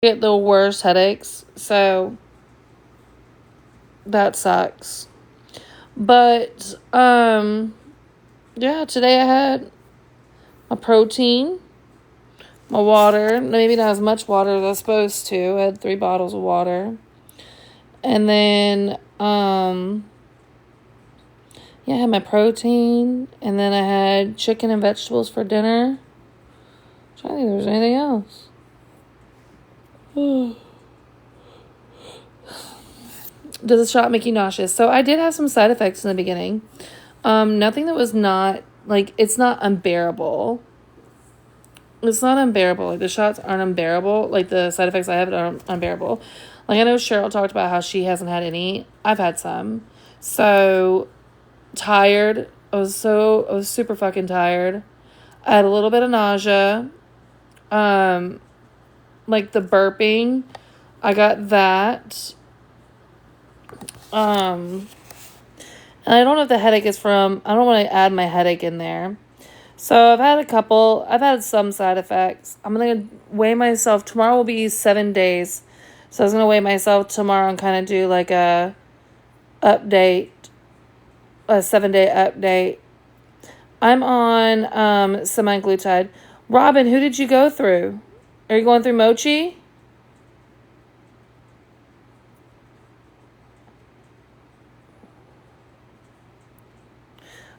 get the worst headaches, so that sucks. But yeah, today I had a protein, my water, maybe not as much water as I was supposed to. I had 3 bottles of water. And then yeah, I had my protein, and then I had chicken and vegetables for dinner. I'm trying to think if there's anything else. Does the shot make you nauseous? So I did have some side effects in the beginning. Nothing that was not, like, it's not unbearable. It's not unbearable. Like, the shots aren't unbearable. Like, the side effects I have aren't unbearable. Like, I know Cheryl talked about how she hasn't had any. I've had some. So, tired. I was super fucking tired. I had a little bit of nausea. Like, the burping. I got that. And I don't know if the headache is from, I don't want to add my headache in there. So I've had some side effects. I'm going to weigh myself. Tomorrow will be 7 days. So I was going to weigh myself tomorrow and kind of do like a 7-day update. I'm on semaglutide. Robin, who did you go through? Are you going through Mochi?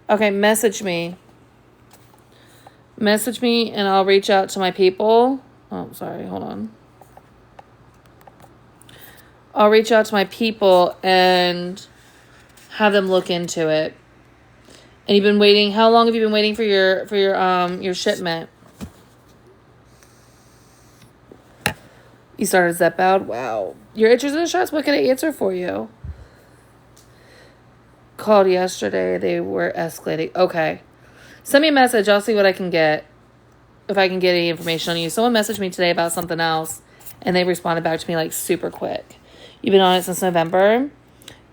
Okay, message me. Message me and I'll reach out to my people. Oh, sorry, hold on. I'll reach out to my people and have them look into it. And you've been waiting, how long have you been waiting for your shipment? You started Zepbound? Wow. You're interested in shots? What can I answer for you? Called yesterday. They were escalating. Okay. Send me a message. I'll see what I can get. If I can get any information on you. Someone messaged me today about something else. And they responded back to me like super quick. You've been on it since November?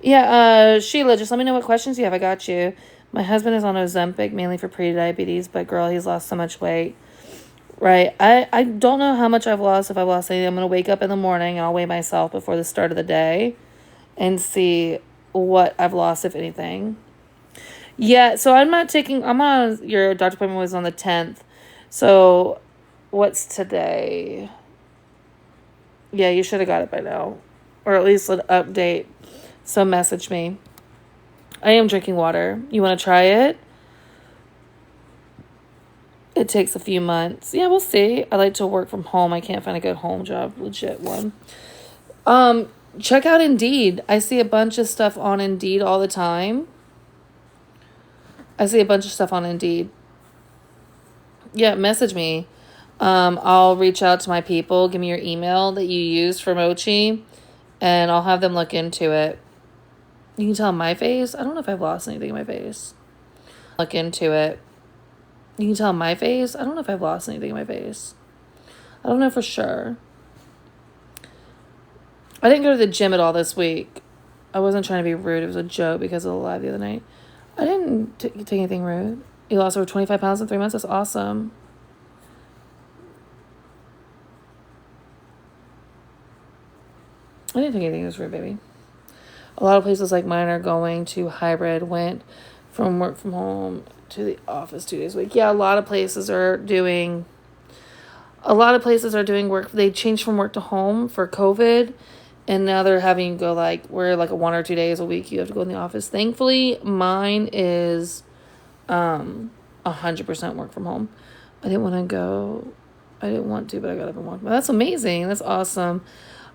Yeah, Sheila, just let me know what questions you have. I got you. My husband is on Ozempic, mainly for pre-diabetes. But girl, he's lost so much weight. Right. I don't know how much I've lost, if I've lost anything. I'm going to wake up in the morning and I'll weigh myself before the start of the day and see what I've lost, if anything. Yeah, so I'm on, your doctor appointment was on the 10th. So what's today? Yeah, you should have got it by now. Or at least an update. So message me. I am drinking water. You want to try it? It takes a few months. Yeah, we'll see. I like to work from home. I can't find a good home job, legit one. Check out Indeed. I see a bunch of stuff on Indeed all the time. Yeah, message me. I'll reach out to my people. Give me your email that you used for Mochi, and I'll have them look into it. You can tell my face. I don't know if I've lost anything in my face. Look into it. You can tell my face. I don't know if I've lost anything in my face. I don't know for sure. I didn't go to the gym at all this week. I wasn't trying to be rude. It was a joke because of the live the other night. I didn't take anything rude. You lost over 25 pounds in 3 months. That's awesome. I didn't think anything was rude, baby. A lot of places like mine are going to hybrid. Went from work from home to the office 2 days a week. Yeah, a lot of places are doing work. They changed from work to home for COVID. And now they're having you go we're like a 1 or 2 days a week you have to go in the office. Thankfully, mine is 100% work from home. I didn't want to, but I got up and walked. But that's amazing. That's awesome.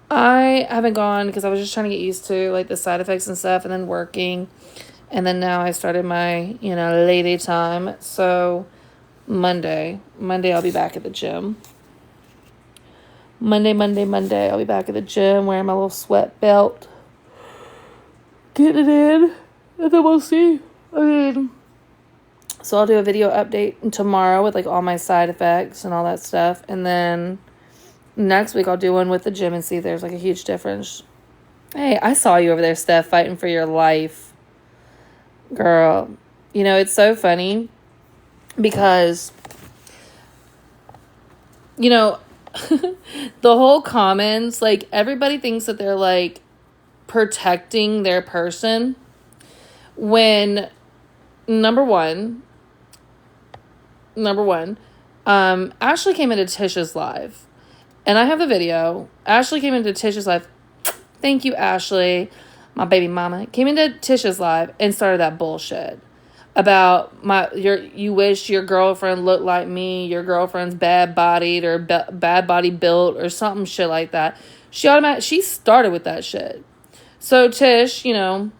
I haven't gone because I was just trying to get used to like the side effects and stuff, and then working. And then now I started my, lady time. So Monday I'll be back at the gym. Monday, I'll be back at the gym wearing my little sweat belt. Getting it in. And then we'll see. So I'll do a video update tomorrow with like all my side effects and all that stuff. And then next week I'll do one with the gym and see if there's like a huge difference. Hey, I saw you over there, Steph, fighting for your life. Girl. It's so funny because, the whole comments, like, everybody thinks that they're, like, protecting their person when, number one, Ashley came into Tish's live. And I have the video. Ashley came into Tish's live. Thank you, Ashley. My baby mama came into Tish's live and started that bullshit about you wish your girlfriend looked like me, your girlfriend's bad bodied or bad body built or something shit like that. She started with that shit. So Tish, came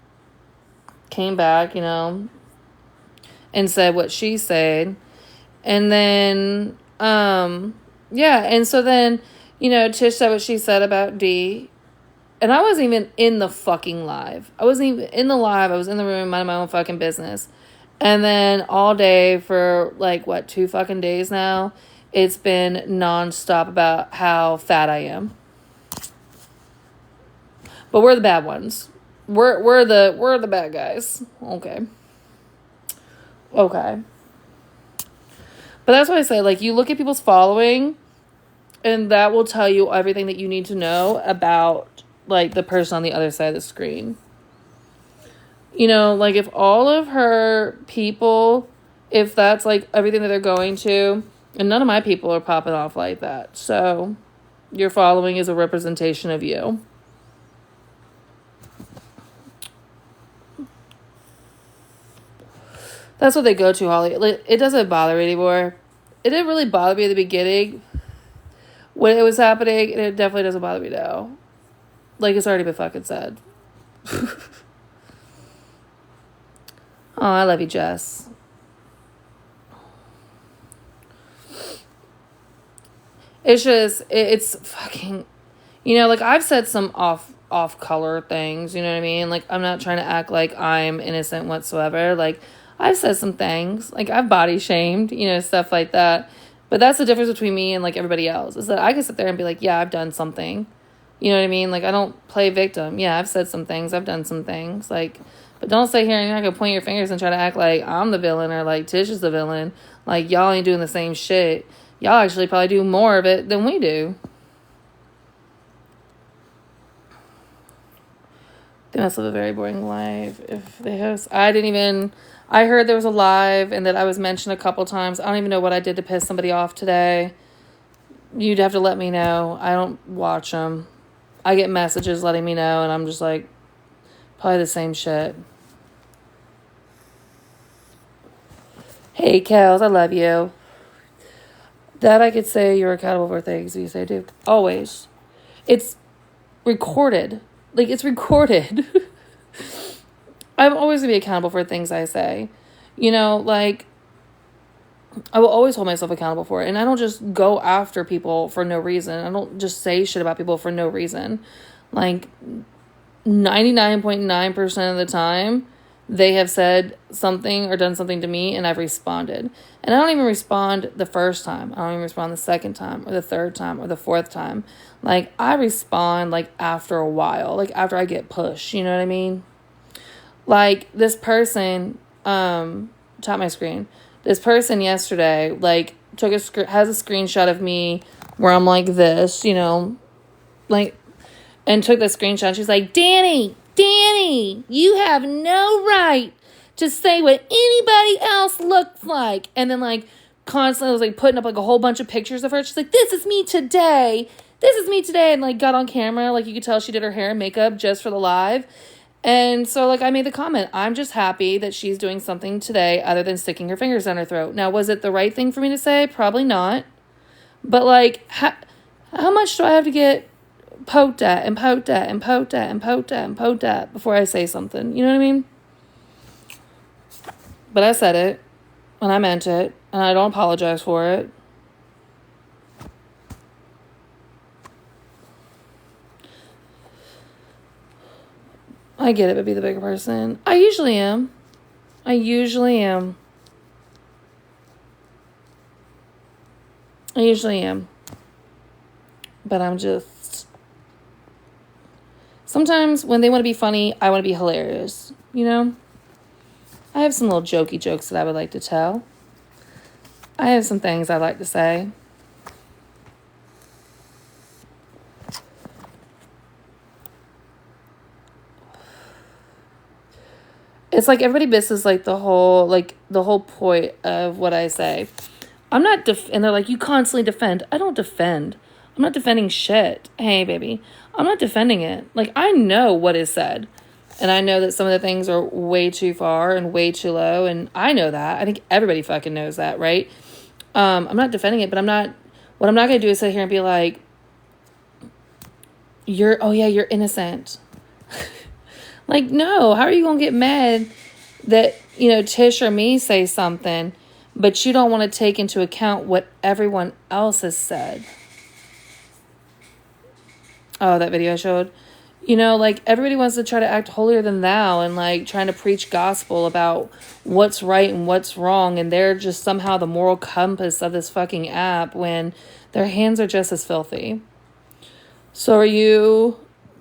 back, and said what she said. And then, and so then, Tish said what she said about D. And I wasn't even in the fucking live. I wasn't even in the live. I was in the room minding my own fucking business. And then all day for 2 fucking days now, it's been nonstop about how fat I am. But we're the bad ones. We're the bad guys. Okay. But that's why I say, you look at people's following, and that will tell you everything that you need to know about, the person on the other side of the screen. If all of her people, if that's, everything that they're going to, and none of my people are popping off like that. So, your following is a representation of you. That's what they go to, Holly. It doesn't bother me anymore. It didn't really bother me at the beginning when it was happening, and it definitely doesn't bother me now. It's already been fucking said. Oh, I love you, Jess. It's just, it's fucking, I've said some off color things, you know what I mean? I'm not trying to act like I'm innocent whatsoever. I've said some things, I've body shamed, stuff like that. But that's the difference between me and, everybody else, is that I can sit there and be like, yeah, I've done something. You know what I mean? I don't play victim. Yeah, I've said some things. I've done some things. But don't sit here and you're not going to point your fingers and try to act like I'm the villain or Tish is the villain. Y'all ain't doing the same shit. Y'all actually probably do more of it than we do. They must live a very boring life if they host. I heard there was a live and that I was mentioned a couple times. I don't even know what I did to piss somebody off today. You'd have to let me know. I don't watch them. I get messages letting me know, and I'm just probably the same shit. Hey, Kels, I love you. That I could say you're accountable for things you say do. Always. It's recorded. It's recorded. I'm always going to be accountable for things I say. I will always hold myself accountable for it. And I don't just go after people for no reason. I don't just say shit about people for no reason. 99.9% of the time, they have said something or done something to me and I've responded. And I don't even respond the first time. I don't even respond the second time or the third time or the fourth time. I respond after a while, after I get pushed. You know what I mean? This person, tap my screen. This person yesterday, has a screenshot of me where I'm like this, and took the screenshot. She's like, Danny, you have no right to say what anybody else looks like. And then, constantly was, putting up, a whole bunch of pictures of her. She's like, this is me today. And, got on camera. You could tell she did her hair and makeup just for the live. And so, I made the comment, I'm just happy that she's doing something today other than sticking her fingers down her throat. Now, was it the right thing for me to say? Probably not. But, how much do I have to get poked at and poked at and poked at and poked at and poked at before I say something? You know what I mean? But I said it, and I meant it, and I don't apologize for it. I get it, but be the bigger person. I usually am. But I'm just... Sometimes when they want to be funny, I want to be hilarious. I have some little jokey jokes that I would like to tell. I have some things I like to say. It's like everybody misses like the whole point of what I say. I'm not and they're like, you constantly defend. I don't defend. I'm not defending shit. Hey, baby. I'm not defending it. Like, I know what is said. And I know that some of the things are way too far and way too low. And I know that. I think everybody fucking knows that, right? I'm not defending it, but what I'm not going to do is sit here and be like, you're innocent. Like, no, how are you going to get mad that, Tish or me say something, but you don't want to take into account what everyone else has said? Oh, that video I showed. Like, everybody wants to try to act holier than thou and, like, trying to preach gospel about what's right and what's wrong, and they're just somehow the moral compass of this fucking app when their hands are just as filthy. So are you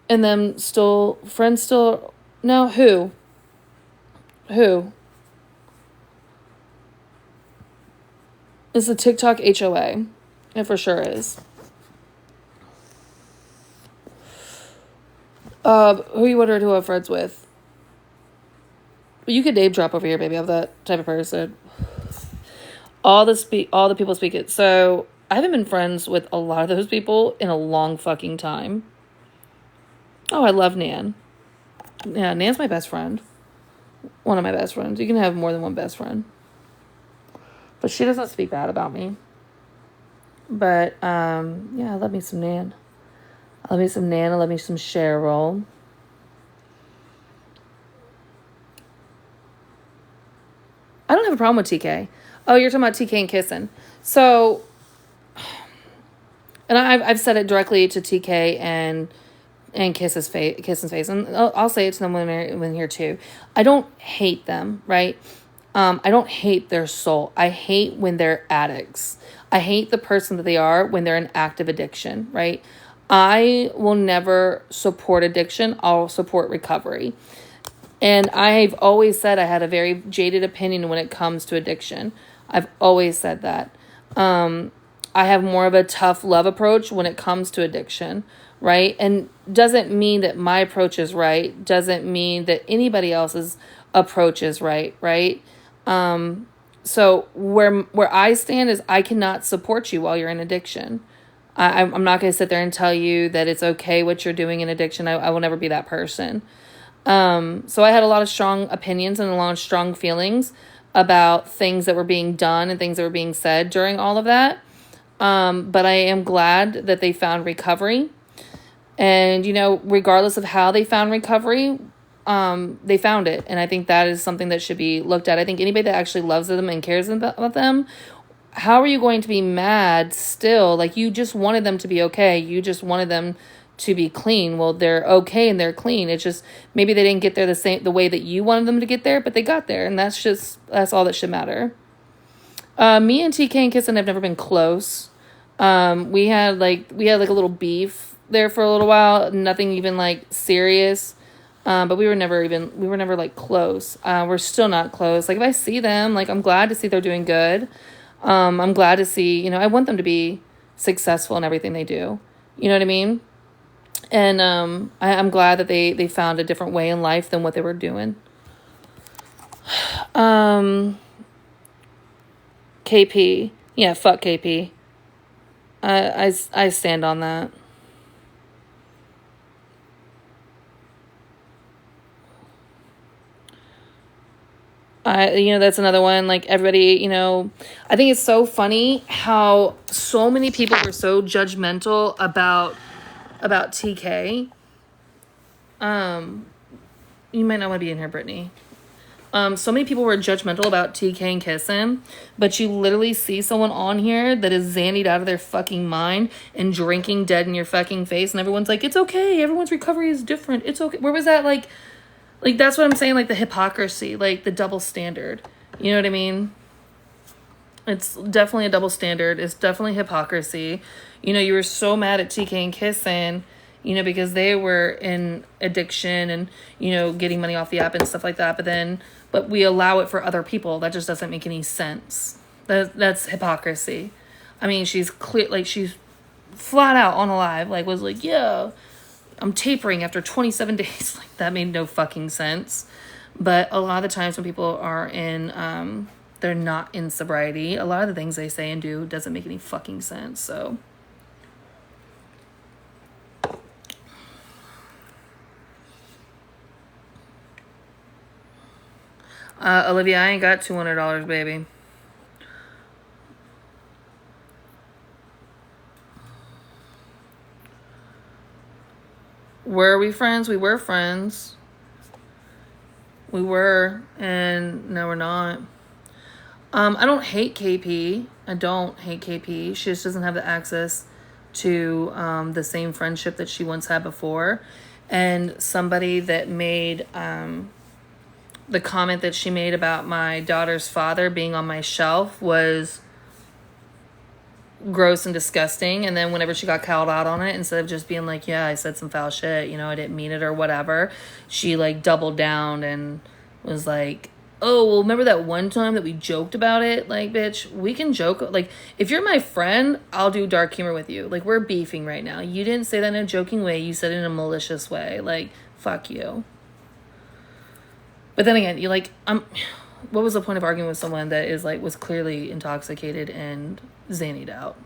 and them still friends still? No, who? It's the TikTok HOA. It for sure is. Who you wondered who I'm friends with? You could name drop over here, baby. I'm that type of person. All the people speak it. So I haven't been friends with a lot of those people in a long fucking time. Oh, I love Nan. Yeah, Nan's my best friend. One of my best friends. You can have more than one best friend. But she doesn't speak bad about me. But, yeah, I love me some Nan. I love me some Nan. I love me some Cheryl. I don't have a problem with TK. Oh, you're talking about TK and kissing. So, and I've said it directly to TK and Kiss's face, and I'll say it to them when here too. I don't hate them, right? I don't hate their soul. I hate when they're addicts. I hate the person that they are when they're in active addiction, right? I will never support addiction. I'll support recovery. And I've always said I had a very jaded opinion when it comes to addiction. I've always said that. I have more of a tough love approach when it comes to addiction, right? And doesn't mean that my approach is right. Doesn't mean that anybody else's approach is right, right? So where I stand is I cannot support you while you're in addiction. I'm not going to sit there and tell you that it's okay what you're doing in addiction. I will never be that person. So I had a lot of strong opinions and a lot of strong feelings about things that were being done and things that were being said during all of that. But I am glad that they found recovery. And, regardless of how they found recovery, they found it. And I think that is something that should be looked at. I think anybody that actually loves them and cares about them, how are you going to be mad still? Like, you just wanted them to be okay. You just wanted them to be clean. Well, they're okay and they're clean. It's just maybe they didn't get there the way that you wanted them to get there, but they got there, and that's all that should matter. Me and TK and Kissin have never been close. We had like a little beef there for a little while. Nothing even like serious. But we were never like close. We're still not close. Like, if I see them, like, I'm glad to see they're doing good. I'm glad to see, I want them to be successful in everything they do. You know what I mean? And I'm glad that they found a different way in life than what they were doing. KP. Yeah, fuck KP. I stand on that. That's another one. Like, everybody, I think it's so funny how so many people were so judgmental about TK. You might not want to be in here, Brittany. So many people were judgmental about TK and Kissin, but you literally see someone on here that is zannied out of their fucking mind and drinking dead in your fucking face, and everyone's like, it's okay, everyone's recovery is different, it's okay. Where was that, like, that's what I'm saying, like, the hypocrisy, like, the double standard. You know what I mean? It's definitely a double standard. It's definitely hypocrisy. You were so mad at TK and Kissin, because they were in addiction and, getting money off the app and stuff like that. But we allow it for other people. That just doesn't make any sense. That's hypocrisy. I mean, she's clear, like, she's flat out on Alive, like, was like, yeah, I'm tapering after 27 days. Like, that made no fucking sense. But a lot of the times when people are in, they're not in sobriety, a lot of the things they say and do doesn't make any fucking sense. So Olivia, I ain't got $200, baby. Were we friends? We were friends. We were, and no, we're not. I don't hate KP. I don't hate KP. She just doesn't have the access to the same friendship that she once had before. And somebody that made the comment that she made about my daughter's father being on my shelf was gross and disgusting. And then whenever she got called out on it, instead of just being like, yeah, I said some foul shit, you know, I didn't mean it or whatever, she like doubled down and was like, oh, well, remember that one time that we joked about it? Like, bitch, we can joke. Like, if you're my friend, I'll do dark humor with you. Like, we're beefing right now. You didn't say that in a joking way. You said it in a malicious way. Like, fuck you. But then again, you're like, what was the point of arguing with someone that is like, was clearly intoxicated and zanied out?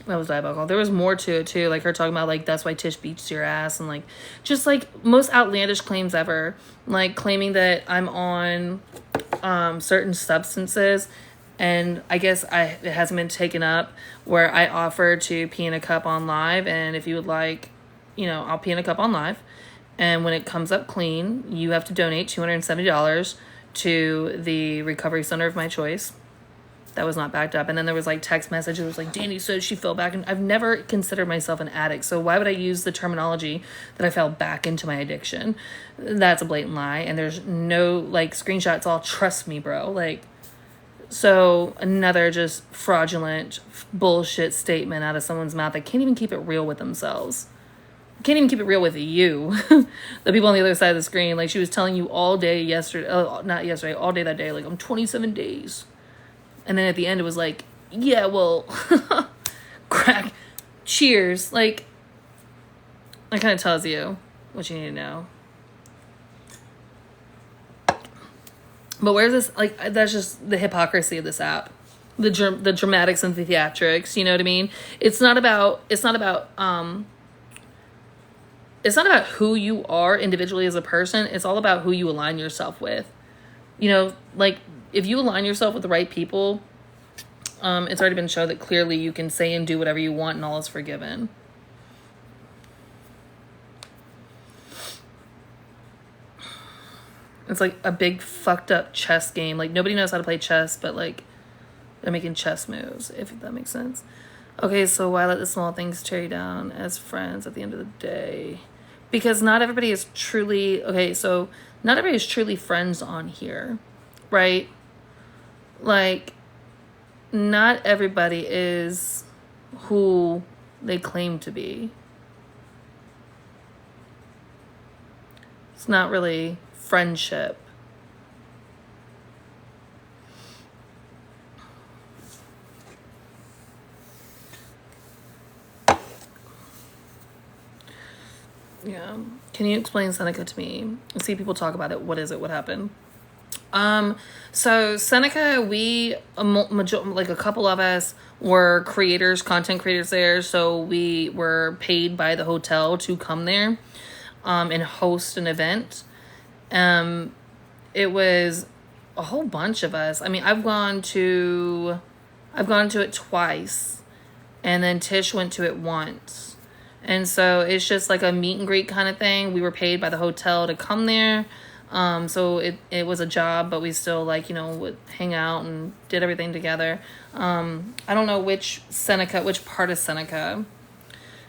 That was diabolical. There was more to it too, like her talking about like that's why Tish beats your ass, and like just like most outlandish claims ever, like claiming that I'm on certain substances, and I guess it hasn't been taken up, where I offered to pee in a cup on live, and if you would like, you know, I'll pee in a cup on live, and when it comes up clean, you have to donate $270 to the recovery center of my choice. That was not backed up. And then there was like text messages. It was like, Danny said she fell back. And I've never considered myself an addict. So why would I use the terminology that I fell back into my addiction? That's a blatant lie. And there's no like screenshots. All trust me, bro. Like, so another just fraudulent bullshit statement out of someone's mouth that can't even keep it real with themselves. Can't even keep it real with you. The people on the other side of the screen. Like she was telling you all day yesterday. Not yesterday. All day that day. Like I'm 27 days. And then at the end, it was like, yeah, well, crack, cheers. Like, that kind of tells you what you need to know. But where's this, like, that's just the hypocrisy of this app. The dramatics and the theatrics, you know what I mean? It's not about who you are individually as a person. It's all about who you align yourself with. You know, like, if you align yourself with the right people, it's already been shown that clearly you can say and do whatever you want and all is forgiven. It's like a big fucked up chess game. Like nobody knows how to play chess, but like they're making chess moves, if that makes sense. Okay, so why let the small things tear you down as friends at the end of the day? Because not everybody is truly, not everybody is truly friends on here, right? Like, not everybody is who they claim to be. It's not really friendship. Yeah. Can you explain Seneca to me? I see people talk about it. What is it? What happened? So Seneca, we, like a couple of us were creators, content creators there. So we were paid by the hotel to come there, and host an event. It was a whole bunch of us. I mean, I've gone to it twice, and then Tish went to it once. And so it's just like a meet and greet kind of thing. We were paid by the hotel to come there. So it was a job, but we still would hang out and did everything together. I don't know which part of Seneca.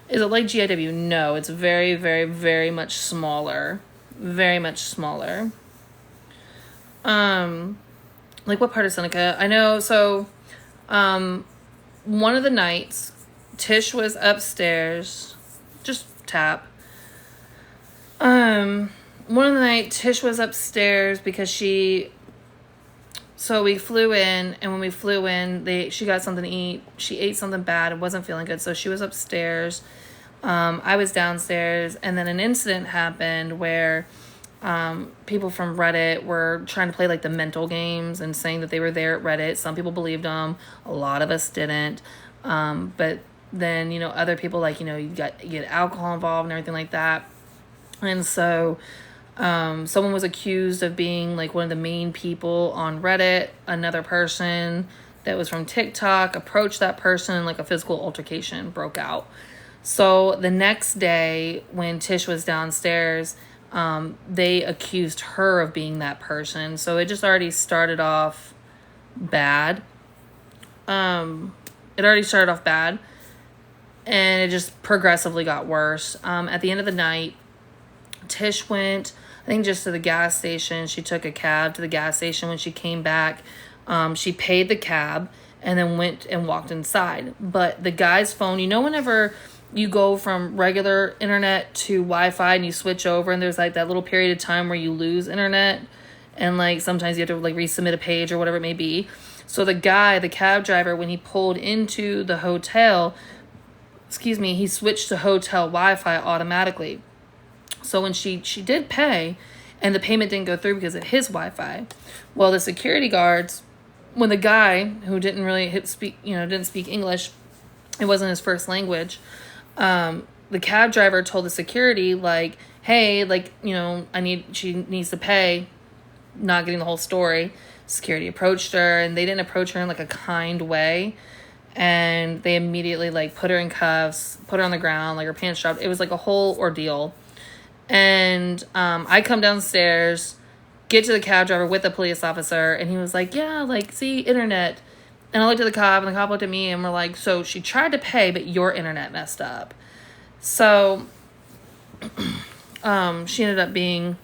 Is it like GIW? No, it's very, very, very much smaller. Very much smaller. Like what part of Seneca? I know, so, one of the nights, Tish was upstairs, just tap. One of the night, Tish was upstairs because we flew in, and when we flew in, she got something to eat. She ate something bad and wasn't feeling good, so she was upstairs. I was downstairs, and then an incident happened where People from Reddit were trying to play like the mental games and saying that they were there at Reddit. Some people believed them. A lot of us didn't. But then, other people, like, you get alcohol involved and everything like that. And so someone was accused of being like one of the main people on Reddit. Another person that was from TikTok approached that person, and like a physical altercation broke out. So the next day when Tish was downstairs, they accused her of being that person. So it just already started off bad. It already started off bad, and it just progressively got worse. At the end of the night, Tish went, I think, just to the gas station. She took a cab to the gas station. When she came back, she paid the cab and then went and walked inside. But the guy's phone, whenever you go from regular internet to Wi-Fi and you switch over, and there's like that little period of time where you lose internet, and like sometimes you have to like resubmit a page or whatever it may be. So the cab driver, when he pulled into the hotel, he switched to hotel Wi-Fi automatically. So when she did pay, and the payment didn't go through because of his Wi-Fi, well, the security guards, when the guy who didn't speak English, it wasn't his first language, the cab driver told the security, like, hey, like, she needs to pay, not getting the whole story. Security approached her, and they didn't approach her in like a kind way. And they immediately like put her in cuffs, put her on the ground, like her pants dropped. It was like a whole ordeal. And I come downstairs, get to the cab driver with the police officer, and he was like, yeah, like, see, internet. And I looked at the cop, and the cop looked at me, and we're like, so she tried to pay, but your internet messed up. So she ended up being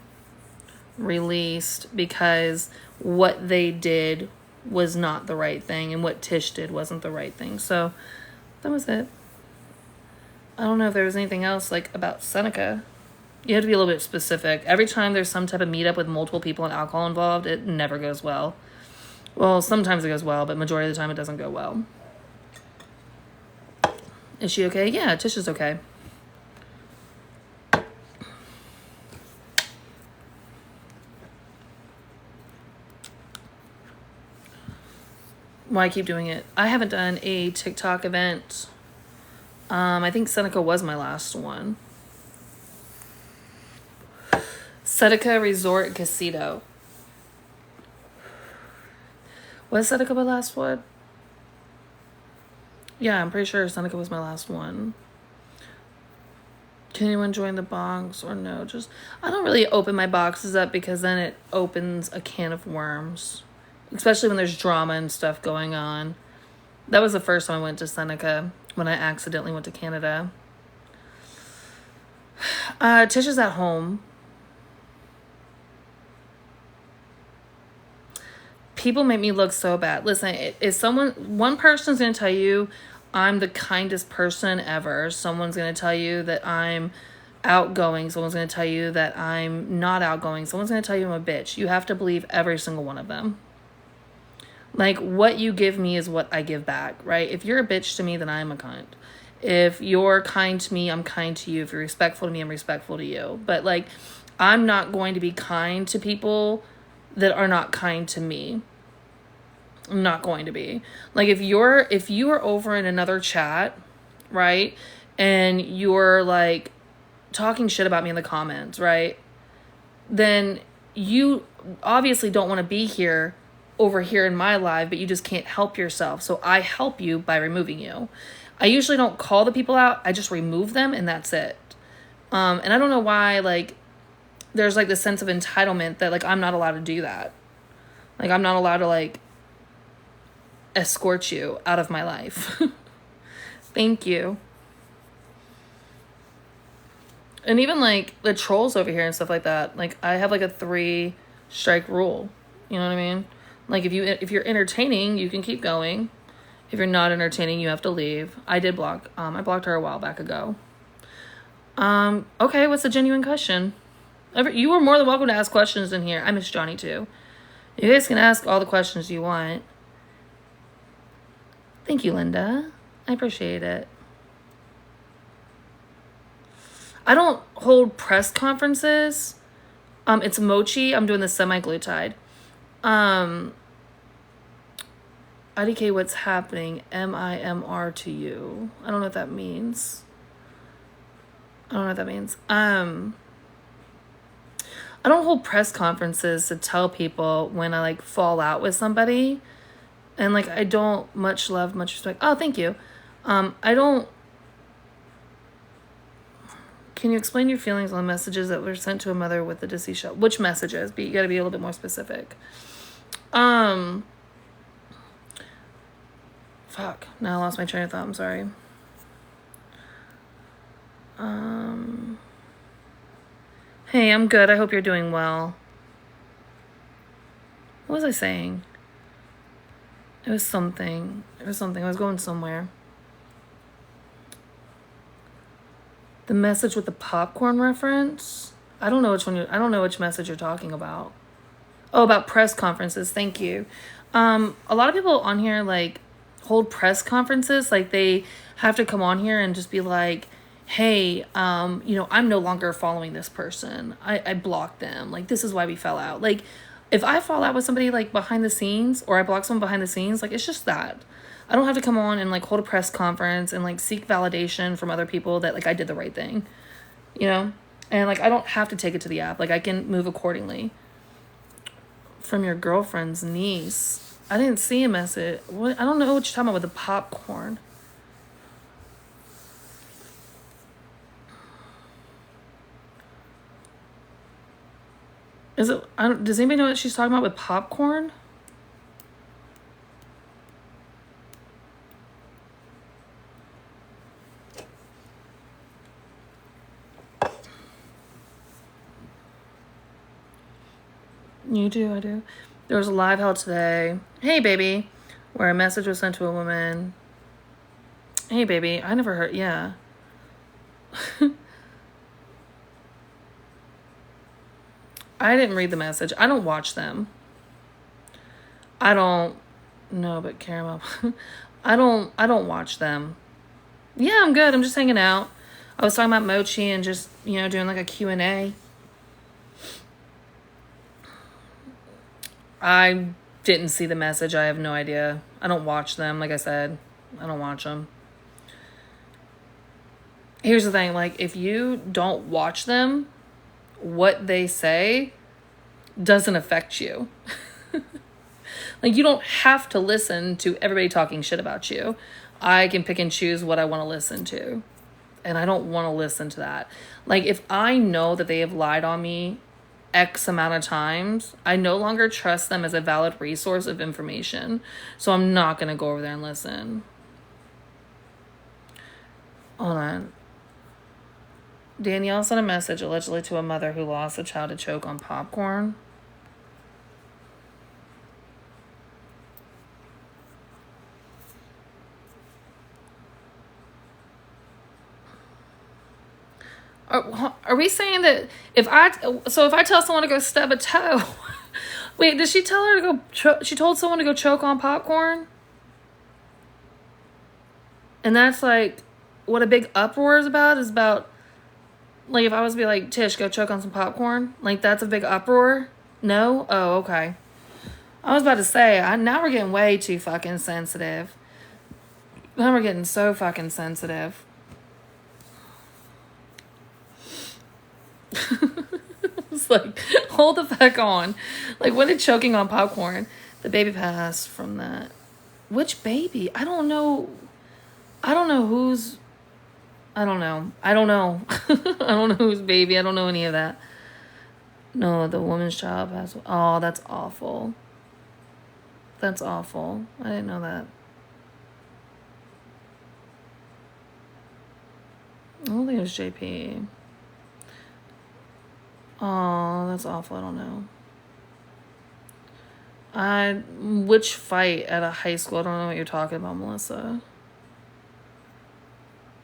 released because what they did was not the right thing, and what Tish did wasn't the right thing. So that was it. I don't know if there was anything else like about Seneca. You have to be a little bit specific. Every time there's some type of meetup with multiple people and alcohol involved, it never goes well. Well, sometimes it goes well, but majority of the time it doesn't go well. Is she okay? Yeah, Tish is okay. Why I keep doing it? I haven't done a TikTok event. I think Seneca was my last one. Seneca Resort Casino. Was Seneca my last one? Yeah, I'm pretty sure Seneca was my last one. Can anyone join the box or no? I don't really open my boxes up because then it opens a can of worms. Especially when there's drama and stuff going on. That was the first time I went to Seneca, when I accidentally went to Canada. Tish is at home. People make me look so bad. Listen, if one person's going to tell you I'm the kindest person ever, someone's going to tell you that I'm outgoing, someone's going to tell you that I'm not outgoing, someone's going to tell you I'm a bitch, you have to believe every single one of them. Like, what you give me is what I give back, right? If you're a bitch to me, then I'm a cunt. If you're kind to me, I'm kind to you. If you're respectful to me, I'm respectful to you. But, like, I'm not going to be kind to people that are not kind to me. I'm not going to be. Like, if you are over in another chat, right, and you're, like, talking shit about me in the comments, right, then you obviously don't want to be over here in my live, but you just can't help yourself. So I help you by removing you. I usually don't call the people out. I just remove them, and that's it. And I don't know why, like, there's, like, this sense of entitlement that, like, I'm not allowed to do that. Like, I'm not allowed to, like, escort you out of my life. Thank you. And even, like, the trolls over here and stuff like that, like, I have, like, a 3-strike rule. You know what I mean? Like, if you're entertaining, you can keep going. If you're not entertaining, you have to leave. I did block. I blocked her a while back ago. Okay, what's the genuine question? You were more than welcome to ask questions in here. I miss Johnny, too. You guys can ask all the questions you want. Thank you, Linda. I appreciate it. I don't hold press conferences It's Mochi. I'm doing the semi-glutide. IDK, what's happening? MIMR to you. I don't know what that means. I don't hold press conferences to tell people when I like fall out with somebody. And like I don't much love, much respect. Oh, thank you. I don't. Can you explain your feelings on the messages that were sent to a mother with the deceased child? Which messages? But you got to be a little bit more specific. Fuck. Now I lost my train of thought. I'm sorry. Hey, I'm good. I hope you're doing well. What was I saying? It was something. I was going somewhere. The message with the popcorn reference? I don't know which message you're talking about. Oh, about press conferences. Thank you. A lot of people on here like hold press conferences. Like they have to come on here and just be like, hey, I'm no longer following this person. I blocked them. Like, this is why we fell out. Like, if I fall out with somebody like behind the scenes or I block someone behind the scenes, like it's just that. I don't have to come on and like hold a press conference and like seek validation from other people that like I did the right thing, And like I don't have to take it to the app. Like I can move accordingly. From your girlfriend's niece. I didn't see a message. What? I don't know what you're talking about with the popcorn. Does anybody know what she's talking about with popcorn? You do, I do. There was a live held today. Hey, baby. Where a message was sent to a woman. Hey, baby. I never heard. Yeah. I didn't read the message. I don't watch them. I don't know, but caramel. I don't watch them. Yeah, I'm good. I'm just hanging out. I was talking about Mochi and just, doing like a Q&A. I didn't see the message. I have no idea. I don't watch them. Like I said, I don't watch them. Here's the thing. Like, if you don't watch them, what they say doesn't affect you. Like, you don't have to listen to everybody talking shit about you. I can pick and choose what I want to listen to. And I don't want to listen to that. Like, if I know that they have lied on me X amount of times, I no longer trust them as a valid resource of information. So I'm not going to go over there and listen. Hold on. Danielle sent a message allegedly to a mother who lost a child to choke on popcorn. Are we saying that if I tell someone to go stub a toe, wait, did she tell her to go? She told someone to go choke on popcorn, and that's like what a big uproar is about. Is about like if I was to be like, Tish, go choke on some popcorn, like that's a big uproar. No, oh okay. I was about to say, now we're getting way too fucking sensitive. Now we're getting so fucking sensitive. It's like, hold the fuck on. Like, what did choking on popcorn? The baby passed from that. Which baby? I don't know. I don't know who's. I don't know. I don't know whose baby. I don't know any of that. No, the woman's child passed. Oh, that's awful. That's awful. I didn't know that. I don't think it was JP. Oh, that's awful. I don't know. Which fight at a high school? I don't know what you're talking about, Melissa.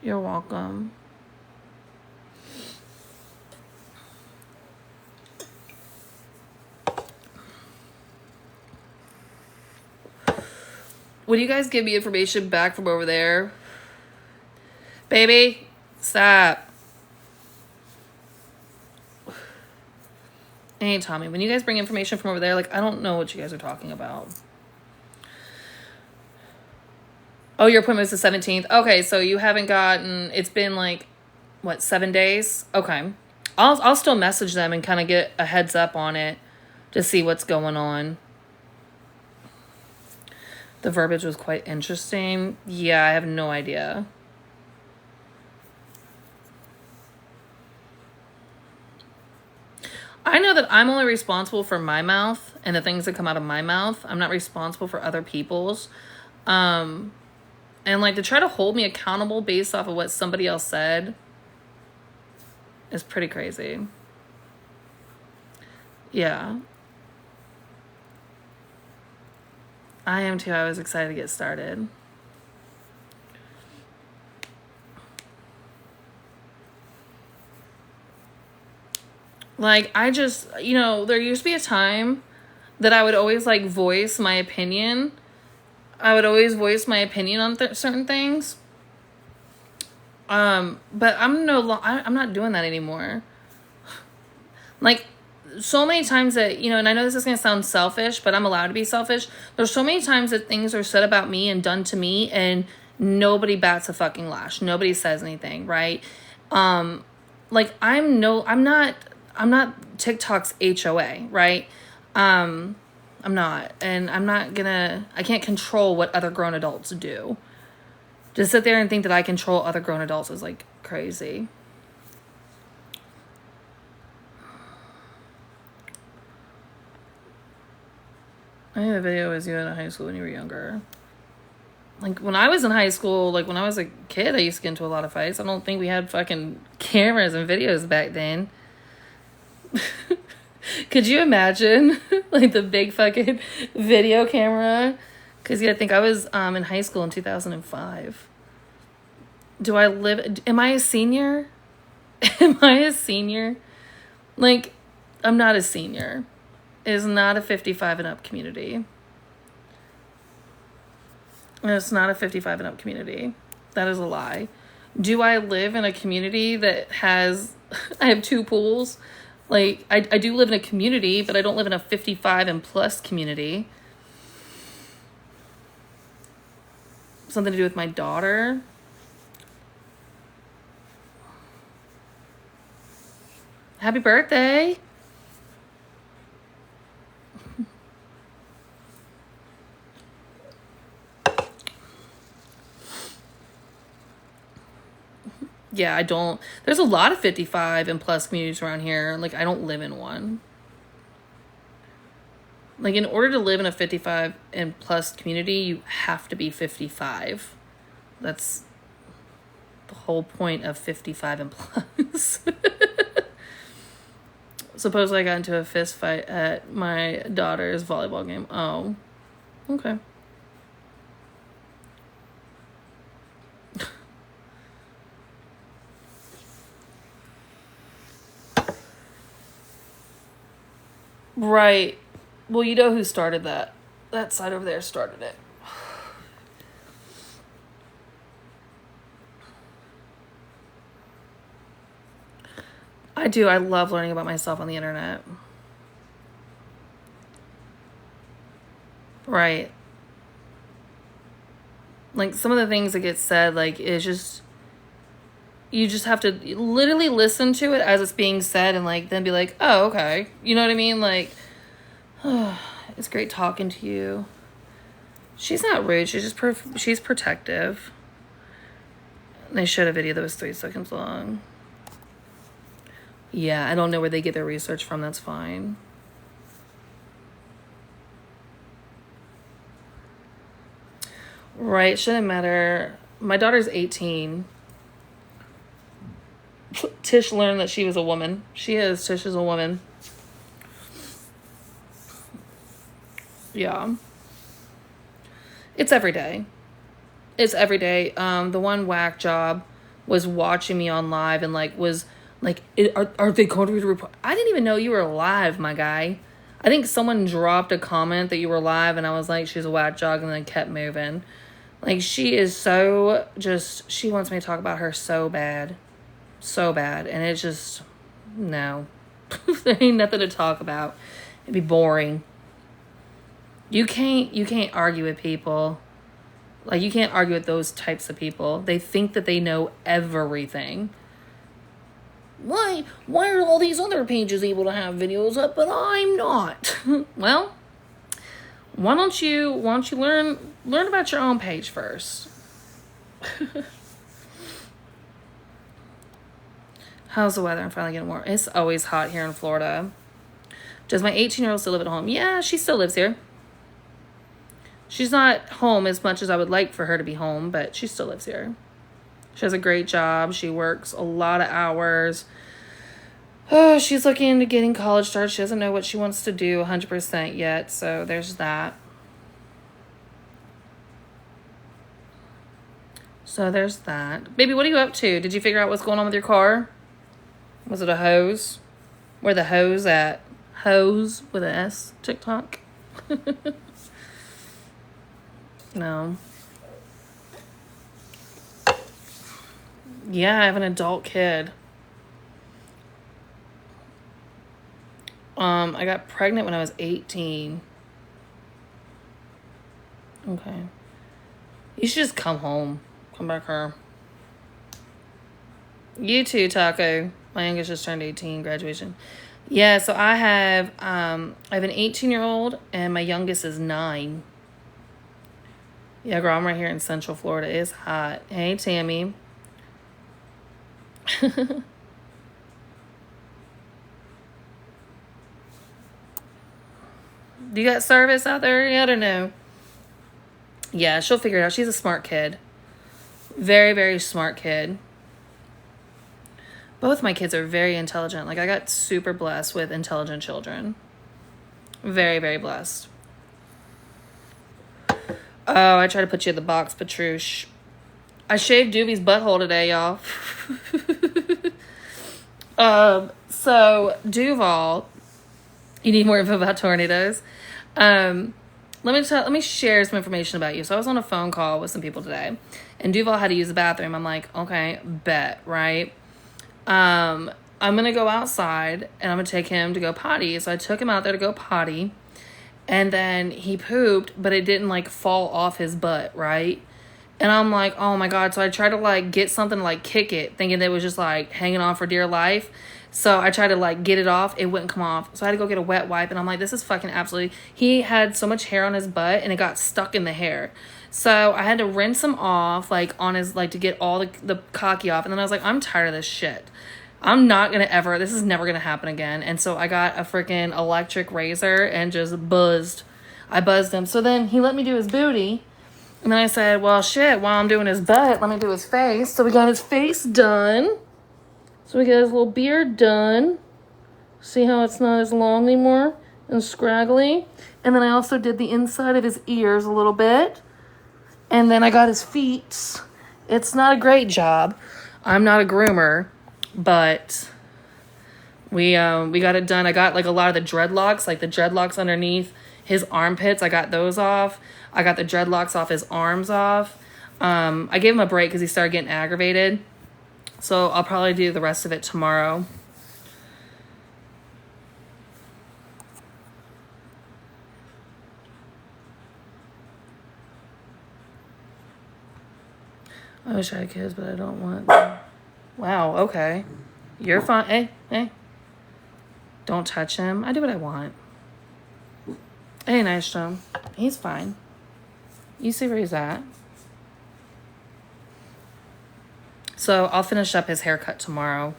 You're welcome. Would you guys give me information back from over there? Baby, stop. Hey, Tommy, when you guys bring information from over there, like, I don't know what you guys are talking about. Oh, your appointment was the 17th. Okay, so you haven't gotten, it's been like, what, 7 days? Okay. I'll still message them and kind of get a heads up on it to see what's going on. The verbiage was quite interesting. Yeah, I have no idea. I know that I'm only responsible for my mouth and the things that come out of my mouth. I'm not responsible for other people's. And like to try to hold me accountable based off of what somebody else said is pretty crazy. Yeah. I am too. I was excited to get started. Like, I just, there used to be a time that I would always, like, voice my opinion. I would always voice my opinion on certain things. But I'm not doing that anymore. Like, so many times that, and I know this is going to sound selfish, but I'm allowed to be selfish. There's so many times that things are said about me and done to me and nobody bats a fucking lash. Nobody says anything, right? Like, I'm not TikTok's HOA, right? I'm not. And I can't control what other grown adults do. To sit there and think that I control other grown adults is like crazy. I think the video was you in high school when you were younger. Like, when I was in high school, like, when I was a kid, I used to get into a lot of fights. I don't think we had fucking cameras and videos back then. Could you imagine, like, the big fucking video camera? Because, I think I was in high school in 2005. Am I a senior? Am I a senior? Like, I'm not a senior. It is not a 55 and up community. It's not a 55 and up community. That is a lie. Do I live in a community that has, I have 2 pools? Like, I do live in a community, but I don't live in a 55 and plus community. Something to do with my daughter. Happy birthday. Yeah, I don't. There's a lot of 55 and plus communities around here. Like, I don't live in one. Like, in order to live in a 55 and plus community, you have to be 55. That's the whole point of 55 and plus. Supposedly I got into a fist fight at my daughter's volleyball game. Oh, okay. Right. Well, you know who started that. That side over there started it. I do. I love learning about myself on the internet. Right. Like, some of the things that get said, like, it's just, you just have to literally listen to it as it's being said and, like, then be like, oh, okay. You know what I mean? Like, oh, it's great talking to you. She's not rude. She's just she's protective. They showed a video that was 3 seconds long. Yeah, I don't know where they get their research from. That's fine. Right, shouldn't matter. My daughter's 18. Tish learned that she was a woman. She is. Tish is a woman. Yeah. It's every day. It's every day. The one whack job was watching me on live and, like, was like, are they going to read a report? I didn't even know you were live, my guy. I think someone dropped a comment that you were live, and I was like, she's a whack job, and then kept moving. Like, she is so just, she wants me to talk about her so bad. So bad. And it's just, no. There ain't nothing to talk about. It'd be boring. You can't argue with people. Like, you can't argue with those types of people. They think that they know everything. Why are all these other pages able to have videos up, but I'm not? Well, why don't you learn about your own page first? How's the weather? I'm finally getting warm. It's always hot here in Florida. Does my 18-year-old still live at home? Yeah, she still lives here. She's not home as much as I would like for her to be home, but she still lives here. She has a great job. She works a lot of hours. Oh, she's looking into getting college started. She doesn't know what she wants to do 100% yet, so there's that. Baby, what are you up to? Did you figure out what's going on with your car? Was it a hose? Where the hose at? Hose with an S, TikTok? No. Yeah, I have an adult kid. I got pregnant when I was 18. Okay. You should just come home. Come back here. You too, Taco. My youngest just turned 18, graduation. Yeah, so I have an 18-year-old and my youngest is 9. Yeah, girl, I'm right here in Central Florida. It's hot. Hey, Tammy. Do you got service out there yet or no? Yeah, she'll figure it out. She's a smart kid. Very, very smart kid. Both my kids are very intelligent. Like, I got super blessed with intelligent children. Very, very blessed. Oh, I tried to put you in the box, Patrouche. I shaved Doobie's butthole today, y'all. So Duval, you need more info about tornadoes. Let me share some information about you. So I was on a phone call with some people today, and Duval had to use the bathroom. I'm like, okay, bet, right? I'm gonna go outside and I'm gonna take him to go potty. So I took him out there to go potty, and then he pooped, but it didn't like fall off his butt, right? And I'm like, oh my God. So I tried to like get something to like kick it, thinking that it was just like hanging on for dear life. So I tried to like get it off. It wouldn't come off. So I had to go get a wet wipe. And I'm like, this is fucking absolutely. He had so much hair on his butt and it got stuck in the hair. So I had to rinse him off like on his, like to get all the cocky off. And then I was like, I'm tired of this shit. I'm not going to ever, this is never going to happen again. And so I got a freaking electric razor and just buzzed. I buzzed him. So then he let me do his booty. And then I said, well, shit, while I'm doing his butt, let me do his face. So we got his face done. So we got his little beard done. See how it's not as long anymore and scraggly? And then I also did the inside of his ears a little bit. And then I got his feet. It's not a great job. I'm not a groomer, but we got it done. I got like a lot of the dreadlocks, like the dreadlocks underneath his armpits. I got those off. I got the dreadlocks off his arms off. I gave him a break because he started getting aggravated. So I'll probably do the rest of it tomorrow. I wish I had kids, but I don't want them. Wow, okay. You're fine. Hey. Don't touch him. I do what I want. Hey, Nystrom. He's fine. You see where he's at. So I'll finish up his haircut tomorrow.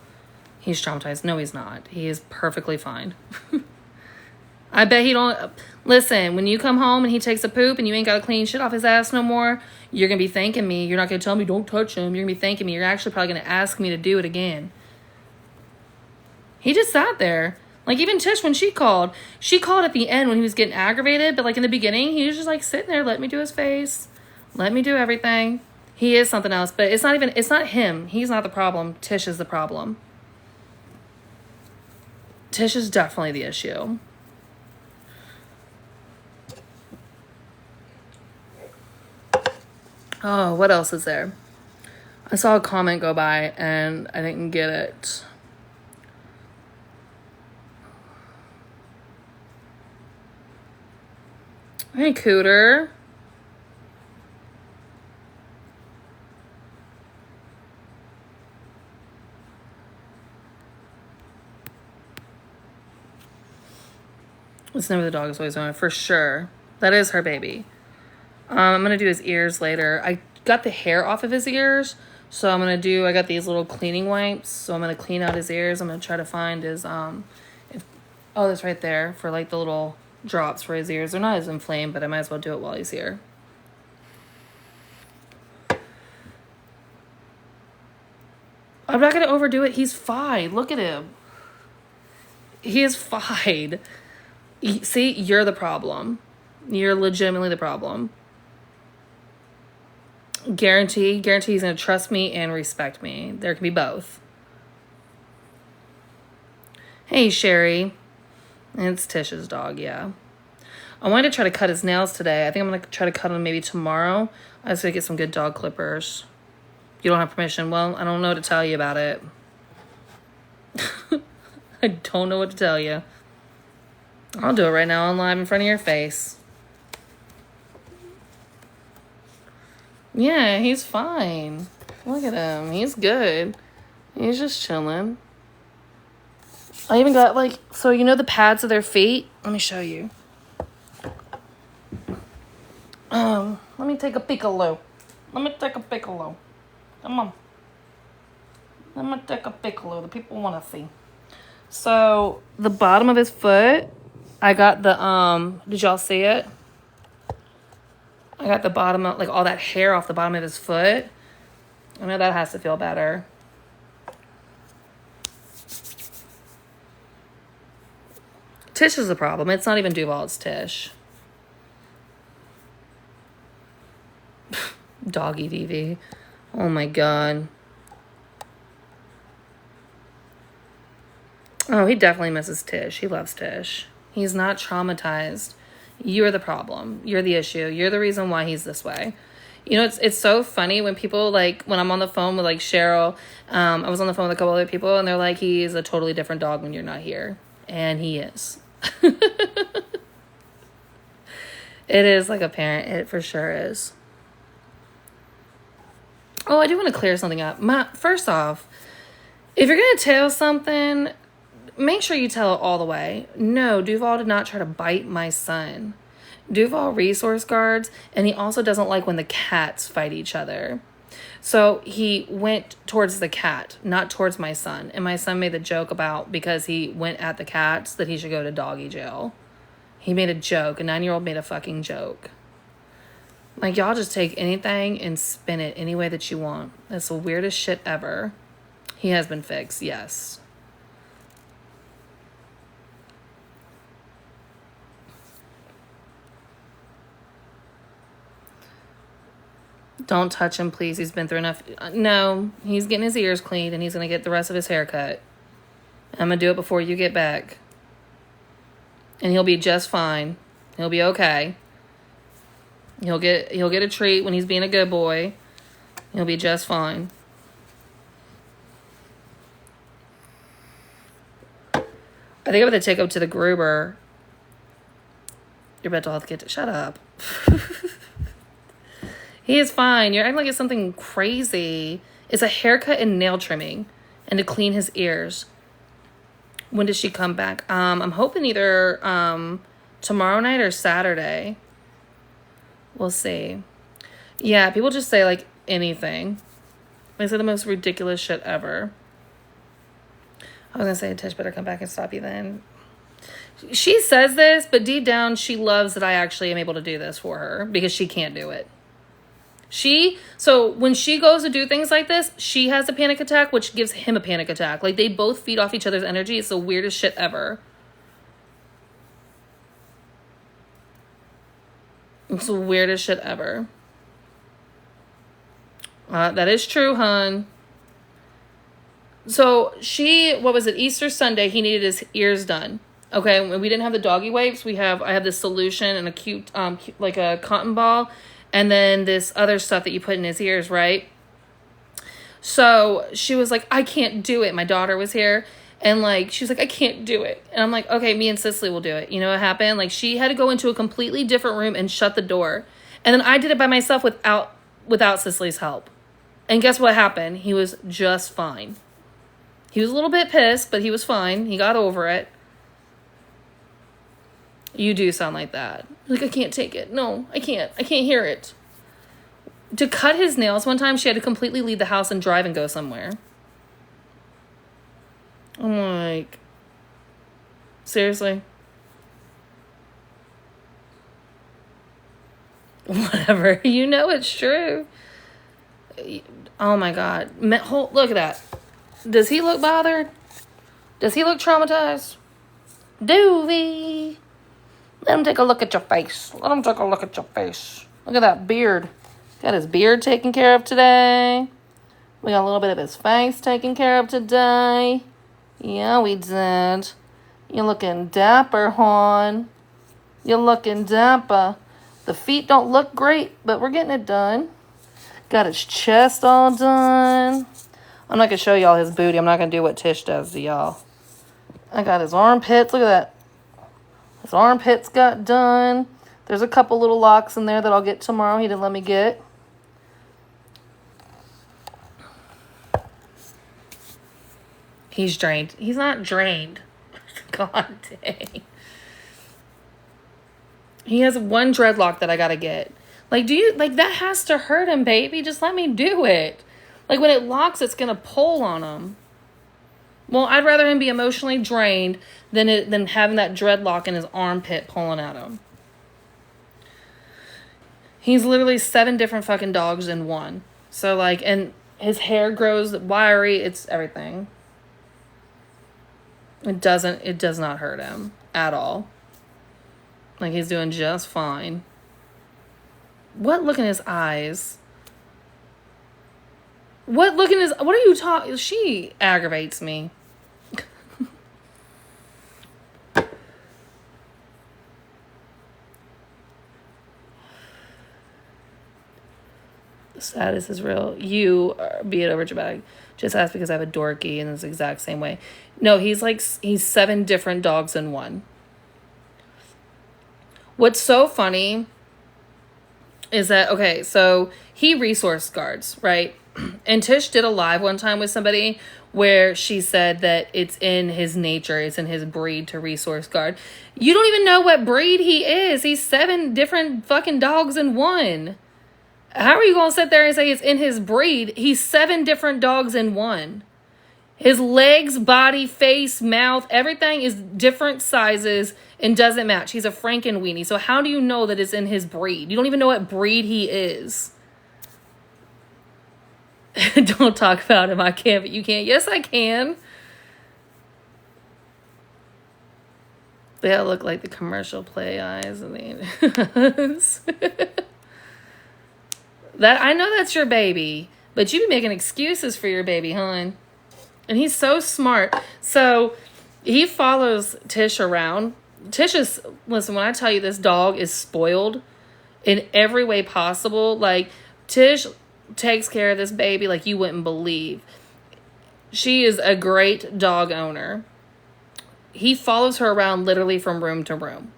He's traumatized. No, he's not. He is perfectly fine. I bet he don't... Listen, when you come home and he takes a poop and you ain't got to clean shit off his ass no more, you're going to be thanking me. You're not going to tell me, don't touch him. You're going to be thanking me. You're actually probably going to ask me to do it again. He just sat there. Like, even Tish, when she called at the end when he was getting aggravated, but, like, in the beginning, he was just, like, sitting there, let me do his face. Let me do everything. He is something else, but it's not him. He's not the problem. Tish is the problem. Tish is definitely the issue. Oh, what else is there? I saw a comment go by and I didn't get it. Hey, Cooter. It's never the dog is always on it, for sure. That is her baby. I'm going to do his ears later. I got the hair off of his ears, so I'm going to I got these little cleaning wipes, so I'm going to clean out his ears. I'm going to try to find his, oh, that's right there, for like the little drops for his ears. They're not as inflamed, but I might as well do it while he's here. I'm not going to overdo it. He's fine. Look at him. He is fine. See, you're the problem. You're legitimately the problem. Guarantee he's going to trust me and respect me. There can be both. Hey, Sherry. It's Tish's dog, yeah. I wanted to try to cut his nails today. I think I'm going to try to cut them maybe tomorrow. I just got to get some good dog clippers. You don't have permission? Well, I don't know what to tell you about it. I don't know what to tell you. I'll do it right now on live in front of your face. Yeah, he's fine. Look at him. He's good. He's just chilling. I even got, like, so you know the pads of their feet? Let me show you. Let me take a piccolo. Come on. Let me take a piccolo. The people want to see. So, the bottom of his foot, I got the, did y'all see it? I got the bottom of, like, all that hair off the bottom of his foot. I know that has to feel better. Tish is the problem. It's not even Duval, it's Tish. Doggy DV. Oh my god. Oh, he definitely misses Tish. He loves Tish. He's not traumatized. You're the problem. You're the issue. You're the reason why he's this way. You know, it's so funny when people, like, when I'm on the phone with, like, Cheryl, I was on the phone with a couple other people, and they're like, he's a totally different dog when you're not here. And he is. It is like a parent. It for sure is. Oh, I do want to clear something up. First off, if you're going to tell something, make sure you tell it all the way. No, Duval did not try to bite my son. Duval resource guards, and he also doesn't like when the cats fight each other. So he went towards the cat, not towards my son. And my son made the joke about, because he went at the cats, that he should go to doggy jail. He made a joke. A 9-year-old made a fucking joke. Like, y'all just take anything and spin it any way that you want. That's the weirdest shit ever. He has been fixed, yes. Don't touch him, please. He's been through enough. No, he's getting his ears cleaned, and he's going to get the rest of his hair cut. I'm going to do it before you get back. And he'll be just fine. He'll be okay. He'll get a treat when he's being a good boy. He'll be just fine. I think I'm going to take him to the Gruber. Your mental health kid. Shut up. He is fine. You're acting like it's something crazy. It's a haircut and nail trimming. And to clean his ears. When does she come back? I'm hoping either tomorrow night or Saturday. We'll see. Yeah, people just say, like, anything. They say the most ridiculous shit ever. I was going to say, Tish better come back and stop you then. She says this, but deep down, she loves that I actually am able to do this for her. Because she can't do it. So when she goes to do things like this, she has a panic attack, which gives him a panic attack. Like, they both feed off each other's energy. It's the weirdest shit ever. It's the weirdest shit ever. That is true, hun. So what was it? Easter Sunday, he needed his ears done. Okay, when we didn't have the doggy wipes, I have this solution and a cute, like a cotton ball, and then this other stuff that you put in his ears, right? So she was like, I can't do it. My daughter was here, And like, she was like, I can't do it. And I'm like, okay, me and Cicely will do it. You know what happened? Like, she had to go into a completely different room and shut the door. And then I did it by myself without Cicely's help. And guess what happened? He was just fine. He was a little bit pissed, but he was fine. He got over it. You do sound like that. Like, I can't take it. No, I can't. I can't hear it. To cut his nails one time, she had to completely leave the house and drive and go somewhere. I'm like, seriously? Whatever. You know it's true. Oh my God. Look at that. Does he look bothered? Does he look traumatized? Doovie. Let him take a look at your face. Let him take a look at your face. Look at that beard. Got his beard taken care of today. We got a little bit of his face taken care of today. Yeah, we did. You're looking dapper, hon. You're looking dapper. The feet don't look great, but we're getting it done. Got his chest all done. I'm not going to show y'all his booty. I'm not going to do what Tish does to y'all. I got his armpits. Look at that. His armpits got done. There's a couple little locks in there that I'll get tomorrow. He didn't let me get. He's drained. He's not drained. God dang. He has one dreadlock that I gotta get. Like, that has to hurt him, baby. Just let me do it. Like, when it locks, it's gonna pull on him. Well, I'd rather him be emotionally drained than having that dreadlock in his armpit pulling at him. He's literally 7 different fucking dogs in one. So, like, and his hair grows wiry. It's everything. It does not hurt him at all. Like, he's doing just fine. What look in his eyes? What are you talking? She aggravates me. The status is real. You be it over dramatic. Just ask because I have a dorky in this exact same way. No, he's 7 different dogs in one. What's so funny is that, okay, so he resource guards, right? And Tish did a live one time with somebody where she said that it's in his nature, it's in his breed to resource guard. You don't even know what breed he is. He's 7 different fucking dogs in one. How are you going to sit there and say it's in his breed? He's 7 different dogs in one. His legs, body, face, mouth, everything is different sizes and doesn't match. He's a Frankenweenie. So how do you know that it's in his breed? You don't even know what breed he is. Don't talk about him. I can't, but you can't. Yes, I can. They all look like the commercial play eyes. That I know that's your baby, but you be making excuses for your baby, hon. And he's so smart. So he follows Tish around. Listen, when I tell you this dog is spoiled in every way possible, like Tish takes care of this baby like you wouldn't believe. She is a great dog owner. He follows her around literally from room to room.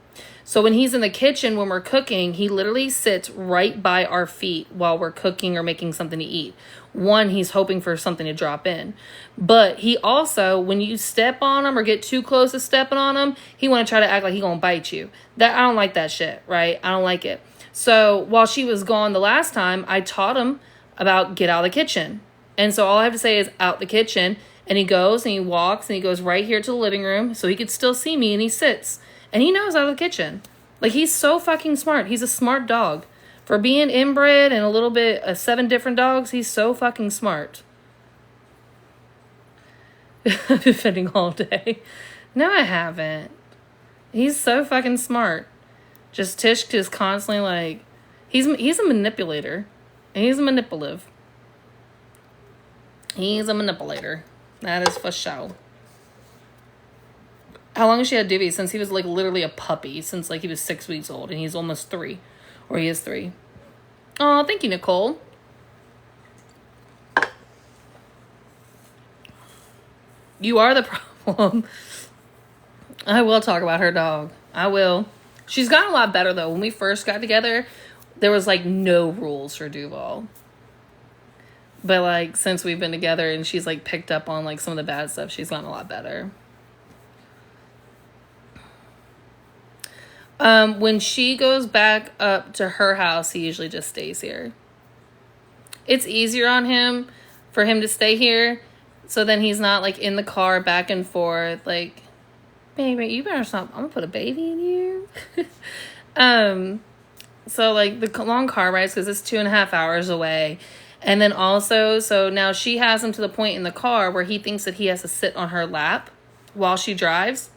So when he's in the kitchen, when we're cooking, he literally sits right by our feet while we're cooking or making something to eat. One, he's hoping for something to drop in. But he also, when you step on him or get too close to stepping on him, he want to try to act like he gonna bite you. I don't like that shit, right? I don't like it. So while she was gone the last time, I taught him about get out of the kitchen. And so all I have to say is out the kitchen. And he goes and he walks and he goes right here to the living room so he could still see me, and he sits. And he knows out of the kitchen. Like, he's so fucking smart. He's a smart dog. For being inbred and a little bit of 7 different dogs, he's so fucking smart. I've been fitting all day. No, I haven't. He's so fucking smart. Tish is constantly like, he's a manipulator. He's manipulative. He's a manipulator. That is for sure. How long has she had Doovie? Since he was like literally a puppy. Since like he was 6 weeks old. And he's almost 3. Or he is 3. Oh, thank you, Nicole. You are the problem. I will talk about her dog. I will. She's gotten a lot better though. When we first got together, there was like no rules for Duval. But like since we've been together and she's like picked up on like some of the bad stuff, she's gotten a lot better. When she goes back up to her house, he usually just stays here. It's easier on him for him to stay here, so then he's not like in the car back and forth like, baby, you better stop. I'm gonna put a baby in you. So like the long car rides, because it's 2.5 hours away. And then also, so now she has him to the point in the car where he thinks that he has to sit on her lap while she drives.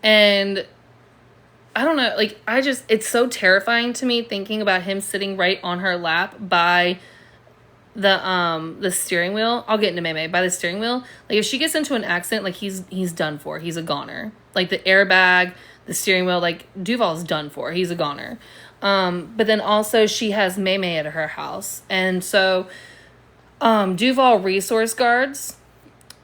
And I don't know, like, it's so terrifying to me thinking about him sitting right on her lap by the steering wheel. I'll get into May by the steering wheel. Like, if she gets into an accident, like, he's done for. He's a goner. Like, the airbag, the steering wheel, like, Duval's done for. He's a goner. But then also she has May at her house. And so, Duval resource guards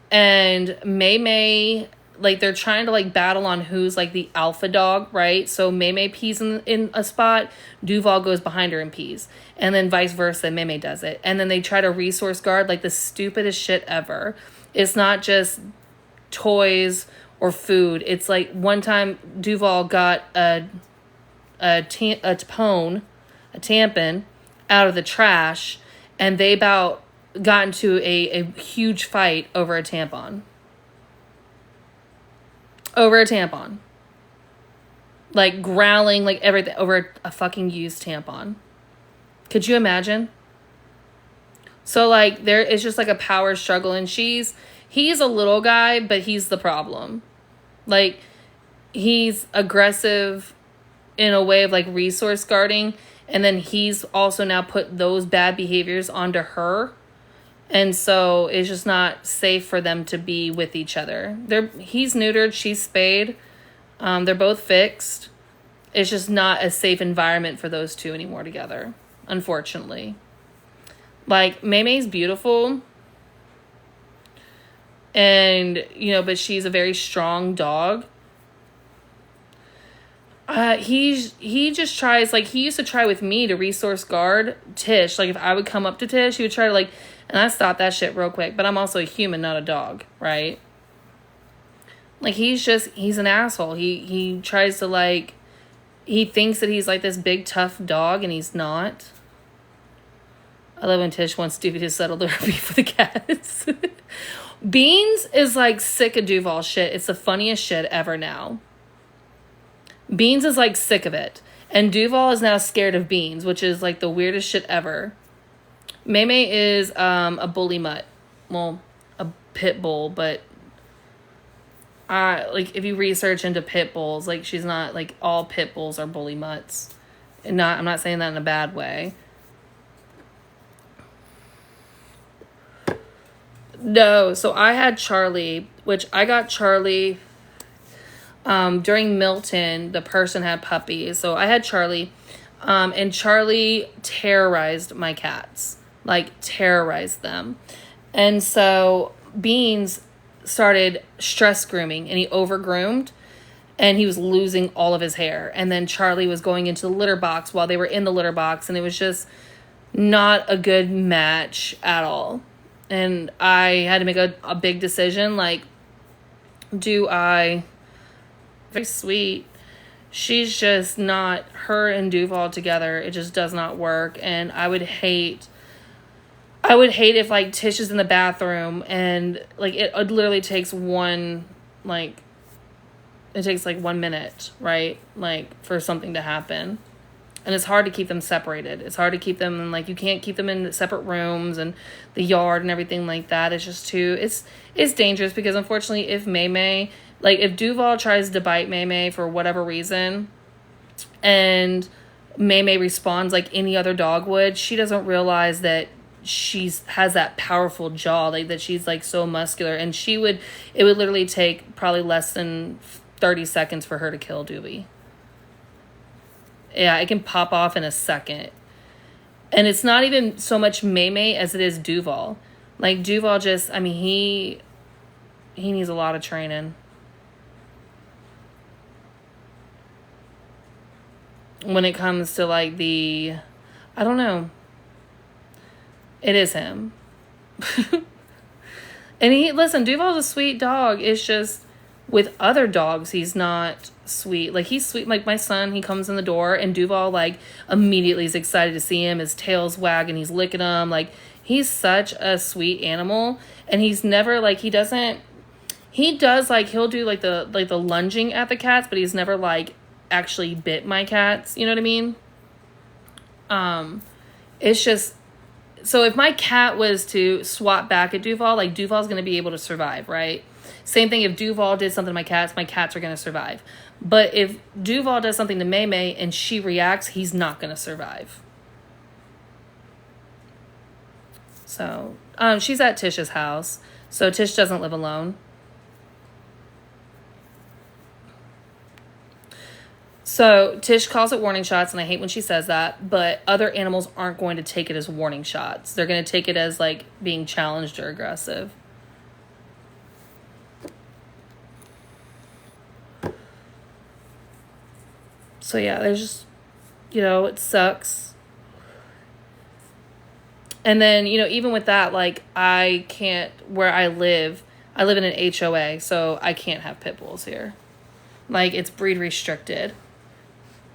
and May, like, they're trying to, like, battle on who's, like, the alpha dog, right? So May pees in a spot, Duval goes behind her and pees. And then vice versa, May does it. And then they try to resource guard, like, the stupidest shit ever. It's not just toys or food. It's, like, one time Duval got a tampon out of the trash, and they about got into a huge fight over a tampon. Like, growling, like, everything over a fucking used tampon. Could you imagine? So, like, there is just, like, a power struggle, and he's a little guy, but he's the problem. Like, he's aggressive in a way of, like, resource guarding, and then he's also now put those bad behaviors onto her. And so it's just not safe for them to be with each other. He's neutered, she's spayed. They're both fixed. It's just not a safe environment for those two anymore together, unfortunately. Like, May's beautiful. And, you know, but she's a very strong dog. He just tries, like, he used to try with me to resource guard Tish. Like, if I would come up to Tish, he would try to, like, and I stopped that shit real quick. But I'm also a human, not a dog, right? Like, he's an asshole. He tries to, like, he thinks that he's, like, this big, tough dog, and he's not. I love when Tish wants Doobie to settle their beef with the cats. Beans is, like, sick of Duval shit. It's the funniest shit ever now. Beans is, like, sick of it. And Duval is now scared of Beans, which is, like, the weirdest shit ever. May is a bully mutt. Well, a pit bull, but like, if you research into pit bulls, like, she's not, like, all pit bulls are bully mutts. And I'm not saying that in a bad way. No, so I had Charlie, which I got Charlie during Milton. The person had puppies, so I had Charlie, and Charlie terrorized my cats, like, terrorized them. And so Beans started stress grooming, and he over-groomed, and he was losing all of his hair. And then Charlie was going into the litter box while they were in the litter box, and it was just not a good match at all. And I had to make a big decision, like, very sweet. She's just not, her and Duval together, it just does not work. And I would hate if, like, Tish is in the bathroom and, like, it literally takes one minute, right? Like, for something to happen. And it's hard to keep them separated. It's hard to keep them, and, like, you can't keep them in separate rooms and the yard and everything like that. It's just it's dangerous, because unfortunately if May, like, if Duval tries to bite May for whatever reason, and May responds like any other dog would, she doesn't realize that has that powerful jaw, like, that she's, like, so muscular, and it would literally take probably less than 30 seconds for her to kill Doobie. Yeah, it can pop off in a second. And it's not even so much May as it is Duval. Like, Duval just, I mean, he needs a lot of training. When it comes to like I don't know. It is him. And listen, Duval's a sweet dog. It's just with other dogs, he's not sweet. Like, he's sweet. Like, my son, he comes in the door and Duval, like, immediately is excited to see him. His tail's wagging. He's licking him. Like, he's such a sweet animal. And he's never, like, he does, like, he'll do, like, the lunging at the cats, but he's never, like, actually bit my cats. You know what I mean? It's just, so if my cat was to swap back at Duval, like, Duval's going to be able to survive, right? Same thing if Duval did something to my cats are going to survive. But if Duval does something to Maymay and she reacts, he's not going to survive. So, she's at Tish's house. So Tish doesn't live alone. So Tish calls it warning shots, and I hate when she says that, but other animals aren't going to take it as warning shots. They're going to take it as, like, being challenged or aggressive. So, yeah, there's just, it sucks. And then, even with that, like, I can't, where I live in an HOA, so I can't have pit bulls here. Like, it's breed restricted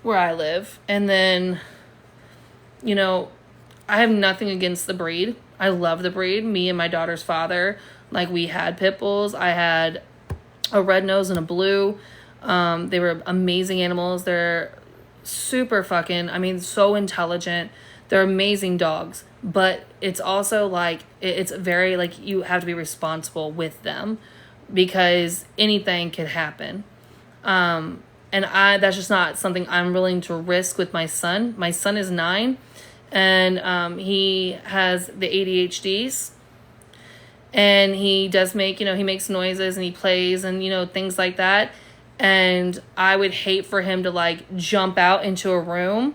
where I live. And then, I have nothing against the breed. I love the breed. Me and my daughter's father, like, we had pit bulls. I had a red nose and a blue. They were amazing animals. They're super so intelligent. They're amazing dogs. But it's also, like, it's very, like, you have to be responsible with them because anything could happen. And that's just not something I'm willing to risk with my son. My son is 9, and he has the ADHDs. And he does make, he makes noises and he plays and, things like that. And I would hate for him to, like, jump out into a room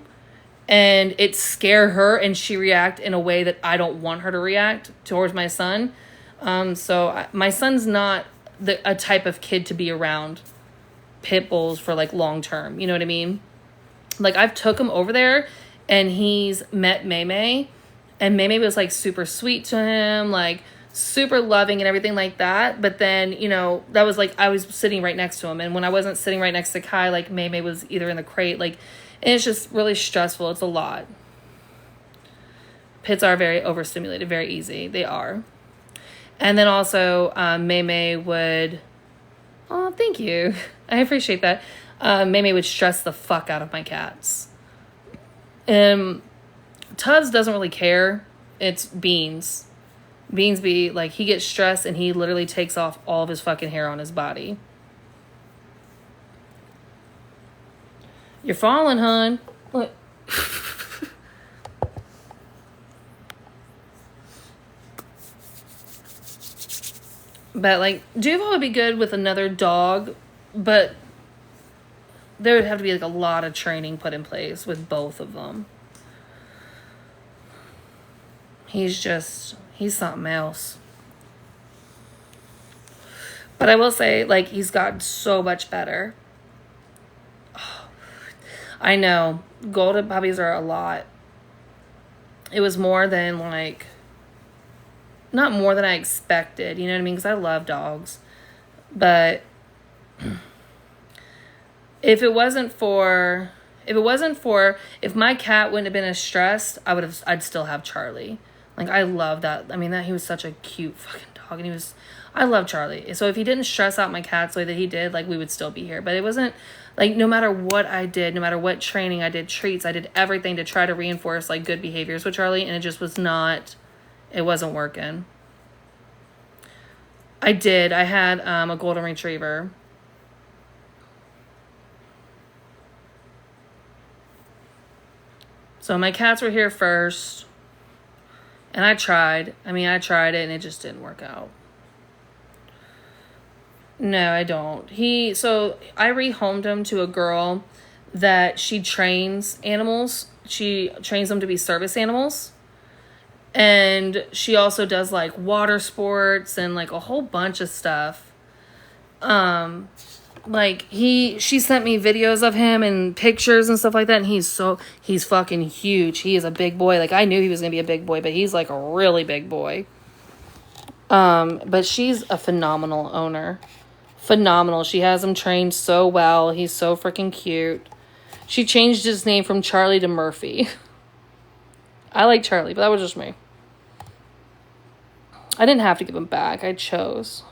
and it scare her and she react in a way that I don't want her to react towards my son. So my son's not a type of kid to be around pit bulls for, like, long term. You know what I mean? Like, I've took him over there and he's met Maymay, and Maymay was, like, super sweet to him, like, super loving and everything like that. But then, that was, like, I was sitting right next to him, and when I wasn't sitting right next to Kai, like, Maymay was either in the crate, like, and it's just really stressful. It's a lot. Pits are very overstimulated, very easy. They are. And then also, Maymay would, oh, thank you. I appreciate that. Maymay would stress the fuck out of my cats. Tubbs doesn't really care. It's Beans. Beans like, he gets stressed and he literally takes off all of his fucking hair on his body. You're falling, hon. Look. But, like, Duval would be good with another dog, but there would have to be, like, a lot of training put in place with both of them. He's something else. But I will say, like, he's gotten so much better. Oh, I know. Golden puppies are a lot. It was more than, like, not more than I expected, you know what I mean? Because I love dogs. But if my cat wouldn't have been as stressed, I'd still have Charlie. Like, I love that. I mean, he was such a cute fucking dog, and I love Charlie. So if he didn't stress out my cats the way that he did, like, we would still be here. But it wasn't, like, no matter what I did, no matter what training I did, treats, I did everything to try to reinforce, like, good behaviors with Charlie, and it just was not, it wasn't working. I had a golden retriever. So my cats were here first, and I tried it, and it just didn't work out. No, I don't. So I rehomed him to a girl that she trains animals. She trains them to be service animals. And she also does, like, water sports and, like, a whole bunch of stuff. Like she sent me videos of him and pictures and stuff like that, and he's fucking huge. He is a big boy. Like, I knew he was gonna be a big boy, but he's like a really big boy. But she's a phenomenal owner. Phenomenal. She has him trained so well. He's so freaking cute. She changed his name from Charlie to Murphy. I like Charlie, but that was just me. I didn't have to give him back. I chose.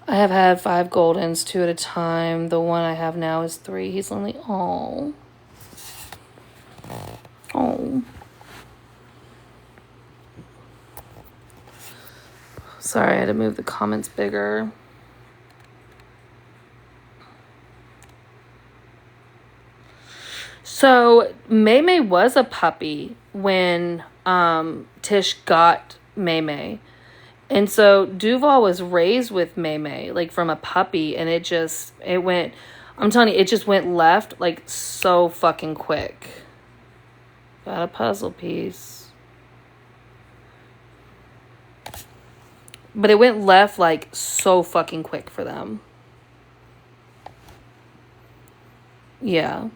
I have had 5 Goldens, 2 at a time. The one I have now is 3. He's only... Oh. Sorry, I had to move the comments bigger. So, May was a puppy when Tish got May. And so Duval was raised with May, like from a puppy, and it went, I'm telling you, it just went left like so fucking quick. Got a puzzle piece. But it went left like so fucking quick for them. Yeah.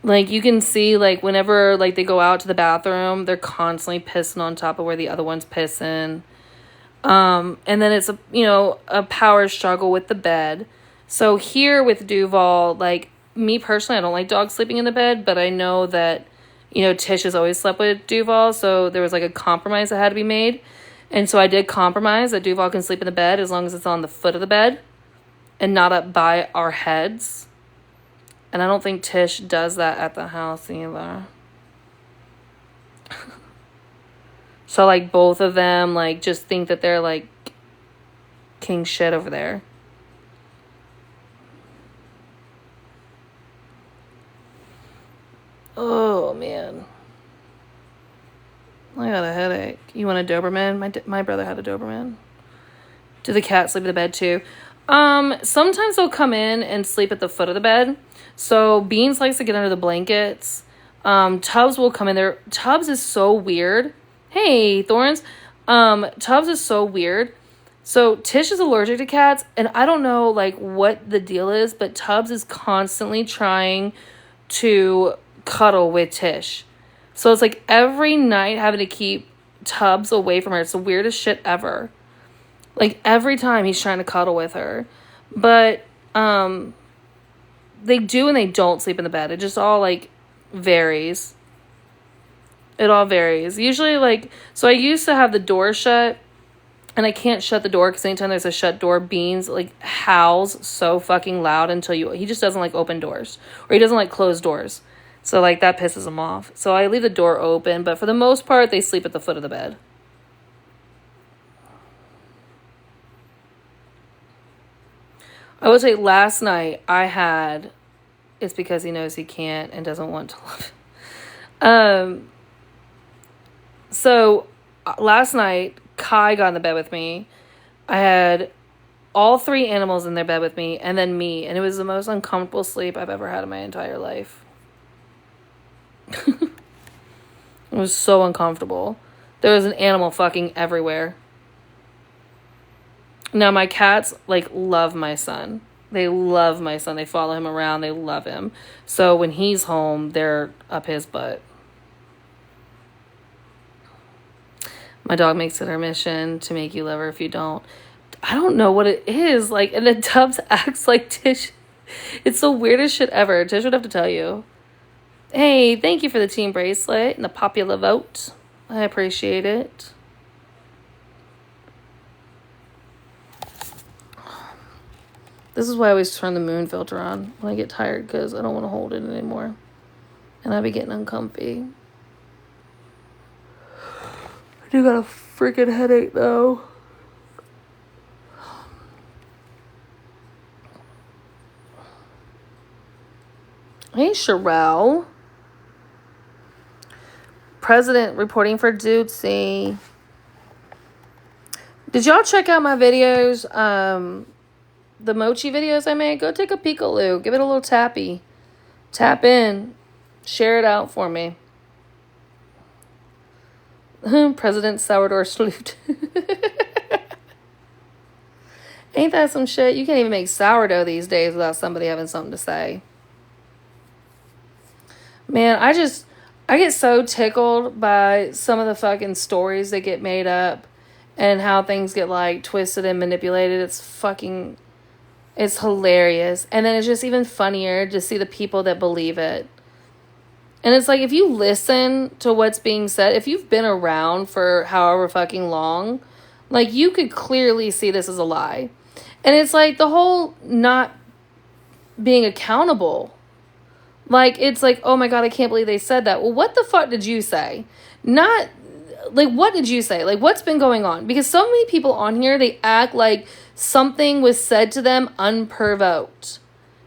Like, you can see, like, whenever, like, they go out to the bathroom, they're constantly pissing on top of where the other one's pissing. And then it's a power struggle with the bed. So here with Duval, like, me personally, I don't like dogs sleeping in the bed, but I know that, Tish has always slept with Duval, so there was, like, a compromise that had to be made. And so I did compromise that Duval can sleep in the bed as long as it's on the foot of the bed and not up by our heads. And I don't think Tish does that at the house either. So, like, both of them, like, just think that they're, like, king shit over there. Oh, man. I got a headache. You want a Doberman? My brother had a Doberman. Do the cats sleep in the bed, too? Sometimes they'll come in and sleep at the foot of the bed. So Beans likes to get under the blankets. Tubbs will come in there. Tubbs is so weird. Hey, Thorns. Tubbs is so weird. So Tish is allergic to cats, and I don't know, like, what the deal is, but Tubbs is constantly trying to cuddle with Tish. So it's like every night having to keep Tubbs away from her. It's the weirdest shit ever. Like, every time he's trying to cuddle with her. But, they do and they don't sleep in the bed. It just all, like, varies. It all varies. Usually, like, so I used to have the door shut, and I can't shut the door because anytime there's a shut door, Beans, like, howls so fucking loud until he just doesn't like open doors. Or he doesn't like close doors. So, like, that pisses him off. So I leave the door open, but for the most part, they sleep at the foot of the bed. I would say last night it's because he knows he can't and doesn't want to love it. So last night, Kai got in the bed with me. I had all 3 animals in their bed with me and then me. And it was the most uncomfortable sleep I've ever had in my entire life. It was so uncomfortable. There was an animal fucking everywhere. Now, my cats, like, love my son. They love my son. They follow him around. They love him. So when he's home, they're up his butt. My dog makes it her mission to make you love her if you don't. I don't know what it is. Like, and then Tubbs acts like Tish. It's the weirdest shit ever. Tish would have to tell you. Hey, thank you for the team bracelet and the popular vote. I appreciate it. This is why I always turn the moon filter on when I get tired, because I don't want to hold it anymore. And I be getting uncomfy. I do got a freaking headache, though. Hey, Sherelle. President reporting for Dudesy. Did y'all check out my videos? The mochi videos I made? Go take a peekaloo. Give it a little tappy. Tap in. Share it out for me. President Sourdough salute. Ain't that some shit? You can't even make sourdough these days without somebody having something to say. Man, I get so tickled by some of the fucking stories that get made up and how things get like twisted and manipulated. It's hilarious. And then it's just even funnier to see the people that believe it. And it's like, if you listen to what's being said, if you've been around for however fucking long, like, you could clearly see this as a lie. And it's like the whole not being accountable. Like, it's like, oh my God, I can't believe they said that. Well, what the fuck did you say? Not, like, what did you say? Like, what's been going on? Because so many people on here, they act like something was said to them unprovoked.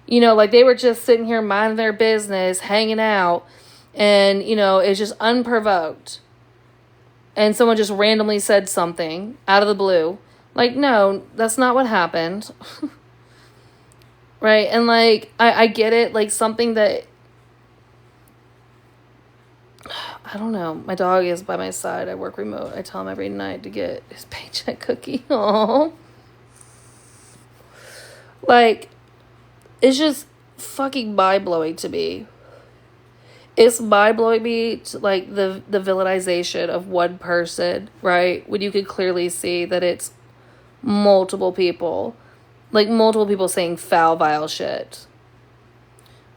You know, like they were just sitting here minding their business, hanging out, and, you know, it's just unprovoked. And someone just randomly said something out of the blue. Like, no, that's not what happened. Right? And, like, I get it. Like, something that, I don't know. My dog is by my side. I work remote. I tell him every night to get his paycheck cookie. Aww. Like, it's just fucking mind-blowing to me. It's mind-blowing me to, like, the villainization of one person, right? When you can clearly see that it's multiple people. Like, multiple people saying foul, vile shit.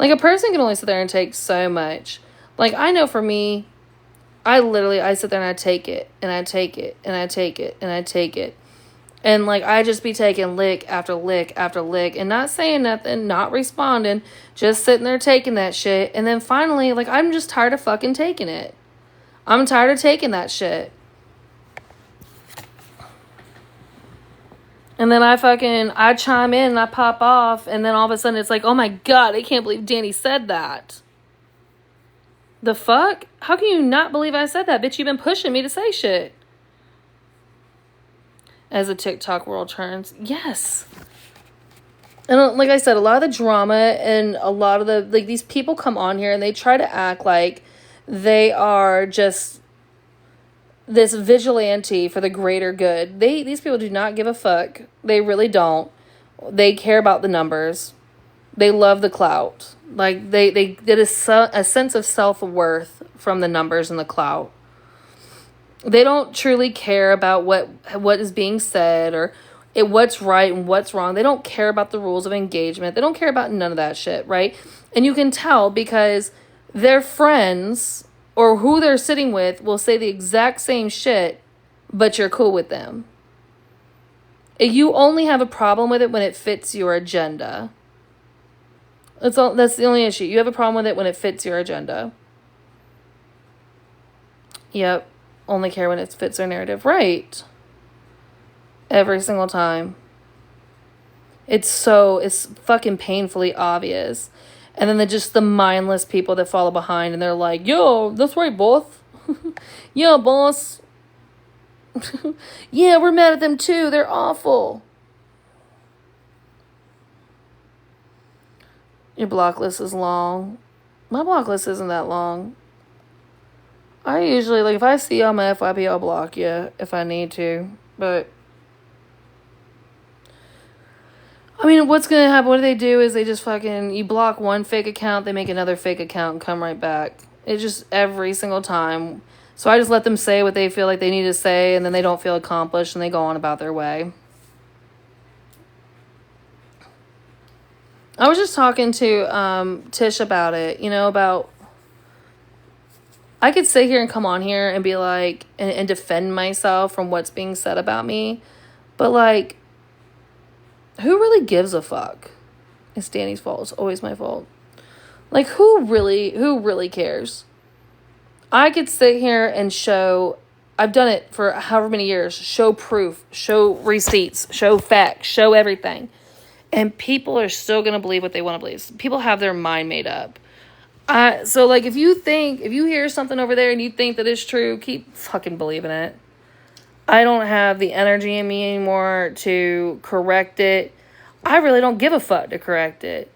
Like, a person can only sit there and take so much. Like, I know for me, I sit there and I take it, and I take it, and I take it, and I take it. And, like, I just be taking lick after lick after lick and not saying nothing, not responding, just sitting there taking that shit. And then finally, like, I'm just tired of fucking taking it. I'm tired of taking that shit. And then I chime in and I pop off, and then all of a sudden it's like, oh my God, I can't believe Danny said that. The fuck? How can you not believe I said that? Bitch, you've been pushing me to say shit. As the TikTok world turns. Yes. And like I said, a lot of the drama and a lot of the, like, these people come on here and they try to act like they are just this vigilante for the greater good. These people do not give a fuck. They really don't. They care about the numbers. They love the clout. Like, they get a sense of self-worth from the numbers and the clout. They don't truly care about what is being said or what's right and what's wrong. They don't care about the rules of engagement. They don't care about none of that shit, right? And you can tell because their friends or who they're sitting with will say the exact same shit, but you're cool with them. You only have a problem with it when it fits your agenda. That's the only issue. You have a problem with it when it fits your agenda. Yep. Only care when it fits their narrative. Right. Every single time. It's fucking painfully obvious. And then the mindless people that follow behind and they're like, yo, that's right, boss. Yeah, boss. Yeah, we're mad at them too. They're awful. Your block list is long. My block list isn't that long. I usually, like, if I see you on my FYP, I'll block you if I need to. But, I mean, what's going to happen? What do? Is they just you block one fake account, they make another fake account and come right back. It's just every single time. So I just let them say what they feel like they need to say, and then they don't feel accomplished, and they go on about their way. I was just talking to Tish about it, about... I could sit here and come on here and be like, and defend myself from what's being said about me. But, like, who really gives a fuck? It's Danny's fault. It's always my fault. Like, who really cares? I could sit here and show, I've done it for however many years, show proof, show receipts, show facts, show everything. And people are still going to believe what they want to believe. People have their mind made up. So, like, if you hear something over there and you think that it's true, keep fucking believing it. I don't have the energy in me anymore to correct it. I really don't give a fuck to correct it.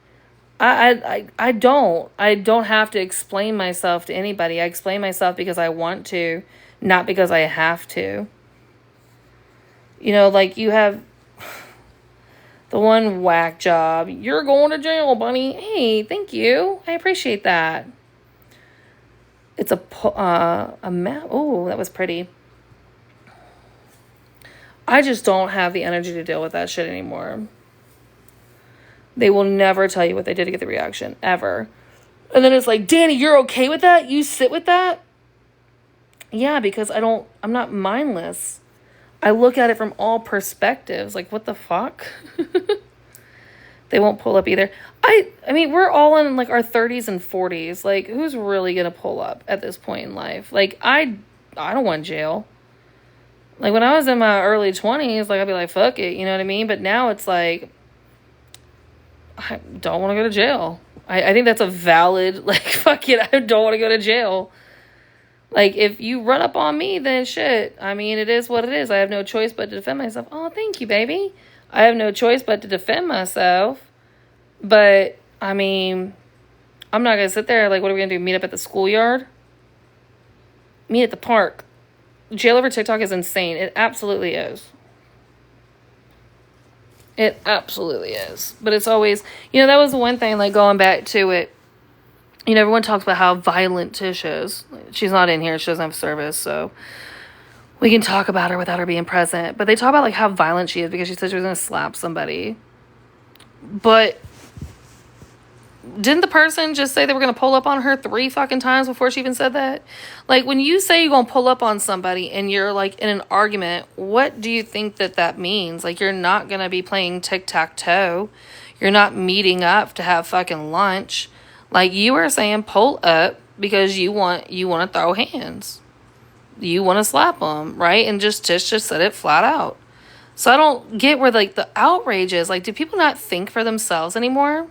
I don't have to explain myself to anybody. I explain myself because I want to, not because I have to. Like, you have... The one whack job. You're going to jail, bunny. Hey, thank you. I appreciate that. It's a map. Oh, that was pretty. I just don't have the energy to deal with that shit anymore. They will never tell you what they did to get the reaction, ever. And then it's like, Danny, you're okay with that? You sit with that? Yeah, because I'm not mindless. I look at it from all perspectives. Like, what the fuck? They won't pull up either. I mean, we're all in like our 30s and 40s. Like, who's really gonna pull up at this point in life? Like, I don't want jail. Like, when I was in my early 20s, like, I'd be like, fuck it, you know what I mean? But now it's like, I don't want to go to jail. I think that's a valid, like, fuck it, I don't want to go to jail. Like, if you run up on me, then shit. I mean, it is what it is. I have no choice but to defend myself. Oh, thank you, baby. I have no choice but to defend myself. But, I mean, I'm not going to sit there, like, what are we going to do? Meet up at the schoolyard? Meet at the park. Jail over TikTok is insane. It absolutely is. It absolutely is. But it's always, that was the one thing, like, going back to it. Everyone talks about how violent Tish is. She's not in here. She doesn't have service, so we can talk about her without her being present. But they talk about, like, how violent she is because she said she was going to slap somebody. But didn't the person just say they were going to pull up on her 3 fucking times before she even said that? Like, when you say you're going to pull up on somebody and you're, like, in an argument, what do you think that means? Like, you're not going to be playing tic-tac-toe. You're not meeting up to have fucking lunch. Like, you are saying pull up because you want to throw hands. You want to slap them, right? And Tish just said it flat out. So I don't get where, like, the outrage is. Like, do people not think for themselves anymore?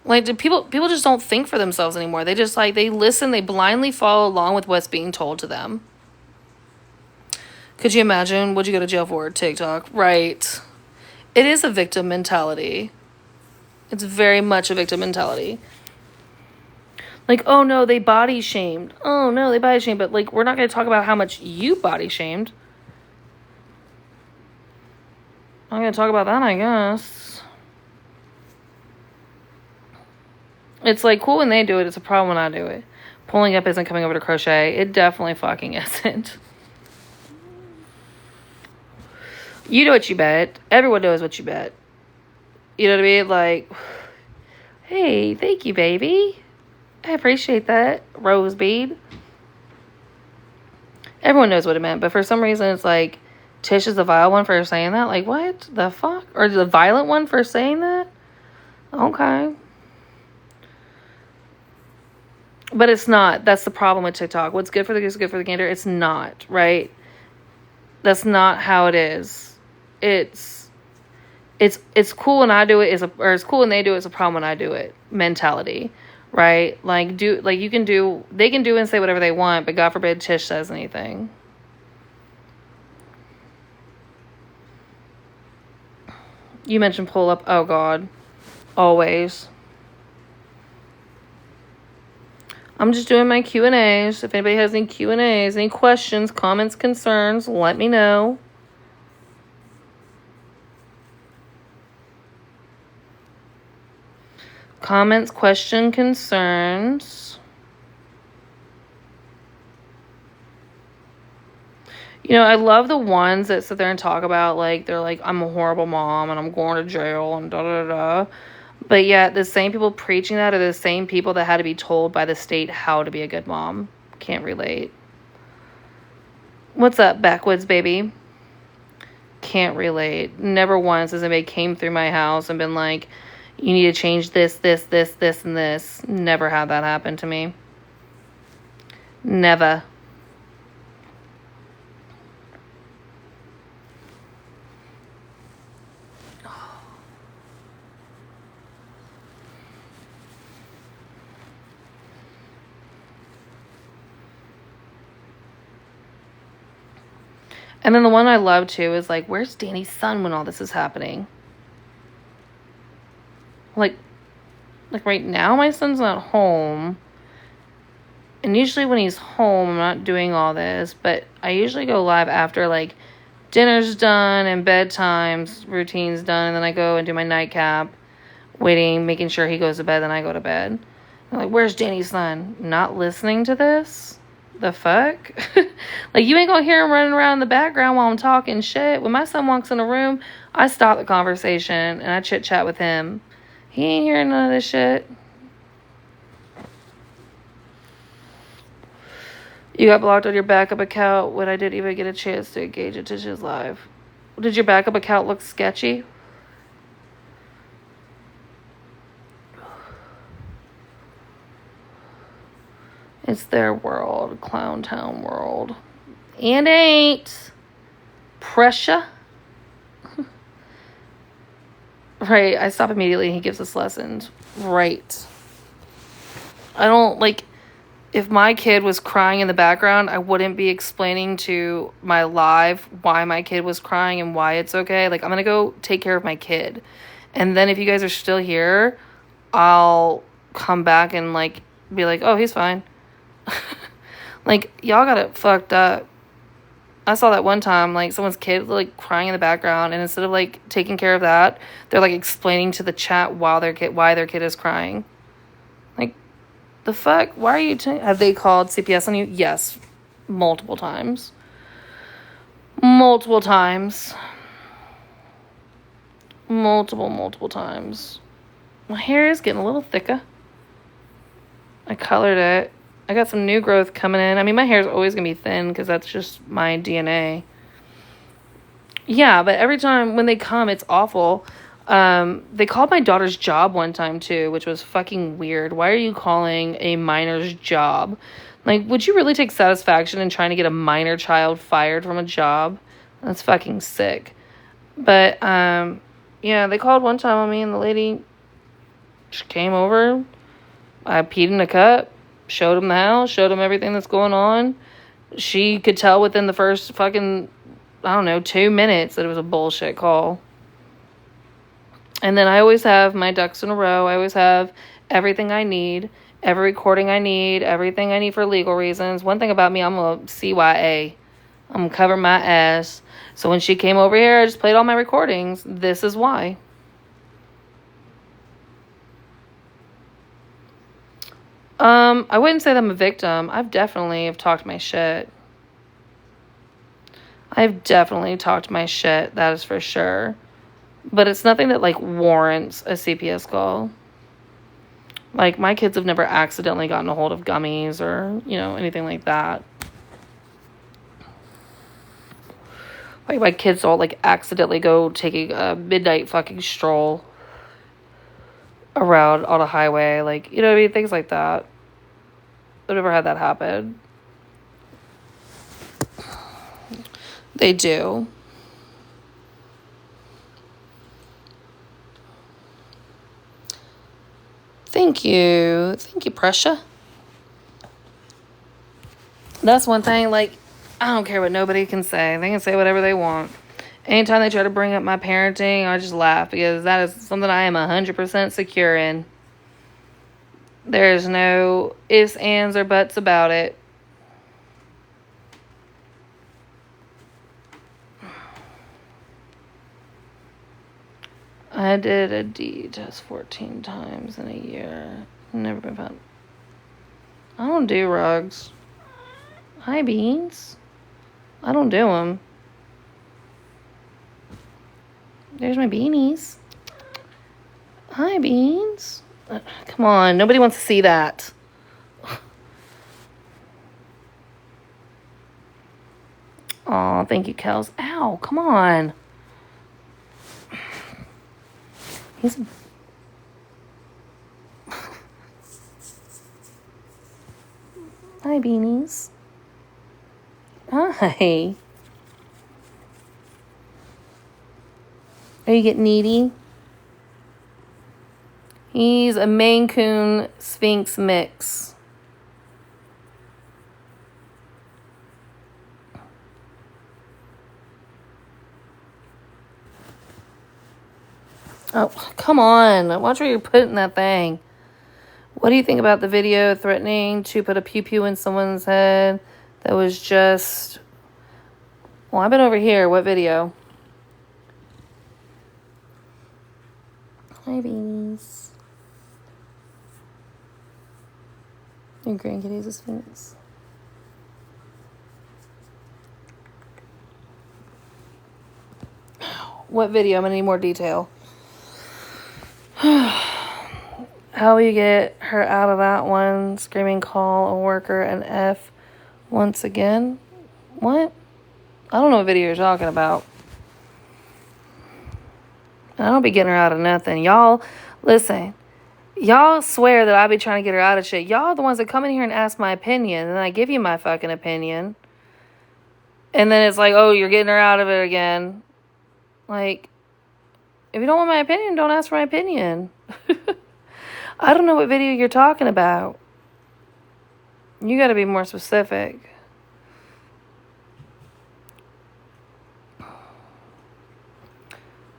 Like, do people just don't think for themselves anymore? They just, like, they listen, they blindly follow along with what's being told to them. Could you imagine? What'd you go to jail for? TikTok. Right. It is a victim mentality. It's very much a victim mentality. Like, oh no, they body shamed. Oh no, they body shamed. But, like, we're not going to talk about how much you body shamed. I'm going to talk about that, I guess. It's, like, cool when they do it. It's a problem when I do it. Pulling up isn't coming over to crochet. It definitely fucking isn't. You know what you bet. Everyone knows what you bet. You know what I mean? Like, hey, thank you, baby. I appreciate that, Rose Bead. Everyone knows what it meant, but for some reason it's like, Tish is the vile one for saying that? Like, what the fuck? Or the violent one for saying that? Okay. But it's not. That's the problem with TikTok. What's good for the goose is good for the gander. It's not, right? That's not how it is. It's cool when I do it, or it's cool when they do it, it's a problem when I do it mentality, right? Like, they can do and say whatever they want, but God forbid Tish says anything. You mentioned pull up. Oh God, always. I'm just doing my Q&As. If anybody has any Q&As, any questions, comments, concerns, let me know. Comments, question, concerns. I love the ones that sit there and talk about, like, they're like, I'm a horrible mom and I'm going to jail and da-da-da-da. But yet, the same people preaching that are the same people that had to be told by the state how to be a good mom. Can't relate. What's up, backwoods baby? Can't relate. Never once has anybody came through my house and been like, you need to change this, this, this, this, and this. Never had that happen to me. Never. And then the one I love too is like, where's Danny's son when all this is happening? Like right now my son's not home. And usually when he's home, I'm not doing all this. But I usually go live after like dinner's done and bedtime's routine's done, and then I go and do my nightcap, waiting, making sure he goes to bed, then I go to bed. I'm like, where's Danny's son? Not listening to this? The fuck? Like, you ain't gonna hear him running around in the background while I'm talking shit. When my son walks in a room, I stop the conversation and I chit chat with him. He ain't hearing none of this shit. You got blocked on your backup account when I didn't even get a chance to engage in Tisha's live. Did your backup account look sketchy? It's their world, Clown Town world. And ain't. Pressure. Right, I stop immediately. He gives us lessons. Right. I don't, like, if my kid was crying in the background, I wouldn't be explaining to my live why my kid was crying and why it's okay. Like, I'm going to go take care of my kid. And then if you guys are still here, I'll come back and, like, be like, oh, he's fine. Like, y'all got it fucked up. I saw that one time, like, someone's kid, like, crying in the background, and instead of, like, taking care of that, they're, like, explaining to the chat why their kid is crying. Like, the fuck? Why are you... Have they called CPS on you? Yes. Multiple times. Multiple times. Multiple times. My hair is getting a little thicker. I colored it. I got some new growth coming in. I mean, my hair is always going to be thin because that's just my DNA. Yeah, but every time when they come, it's awful. They called my daughter's job one time, too, which was fucking weird. Why are you calling a minor's job? Like, would you really take satisfaction in trying to get a minor child fired from a job? That's fucking sick. But, yeah, they called one time on me, and the lady just came over. I peed in a cup. Showed him the house, showed him everything that's going on. She could tell within the first fucking, 2 minutes that it was a bullshit call. And then I always have my ducks in a row. I always have everything I need, every recording I need, everything I need for legal reasons. One thing about me, I'm a CYA. I'm going to cover my ass. So when she came over here, I just played all my recordings. This is why. I wouldn't say that I'm a victim. I've definitely talked my shit. I've definitely talked my shit, that is for sure. But it's nothing that, like, warrants a CPS call. Like, my kids have never accidentally gotten a hold of gummies or, anything like that. Like, my kids don't, like, accidentally go taking a midnight fucking stroll around on a highway. Like, you know what I mean? Things like that. I've never had that happen. They do. Thank you. Thank you, Pressure. That's one thing, like, I don't care what nobody can say. They can say whatever they want. Anytime they try to bring up my parenting, I just laugh because that is something I am 100% secure in. There's no ifs, ands, or buts about it. I did a D test 14 times in a year. Never been found. I don't do rugs. Hi, Beans. I don't do them. There's my beanies. Hi, Beans. Come on, nobody wants to see that. Aw, thank you, Kels. Ow, come on. He's... Hi, beanies. Hi. Are you getting needy? He's a Maine Coon Sphinx mix. Oh, come on. Watch where you're putting that thing. What do you think about the video threatening to put a pew-pew in someone's head that was just Well, I've been over here. What video? Hi, babies. Your grandkitty's a sphinx. What video? I'm gonna need more detail. How will you get her out of that one? Screaming, call a worker an F once again. What? I don't know what video you're talking about. I don't be getting her out of nothing. Y'all, listen. Y'all swear that I be trying to get her out of shit. Y'all are the ones that come in here and ask my opinion, and I give you my fucking opinion. And then it's like, oh, you're getting her out of it again. Like, if you don't want my opinion, don't ask for my opinion. I don't know what video you're talking about. You gotta be more specific.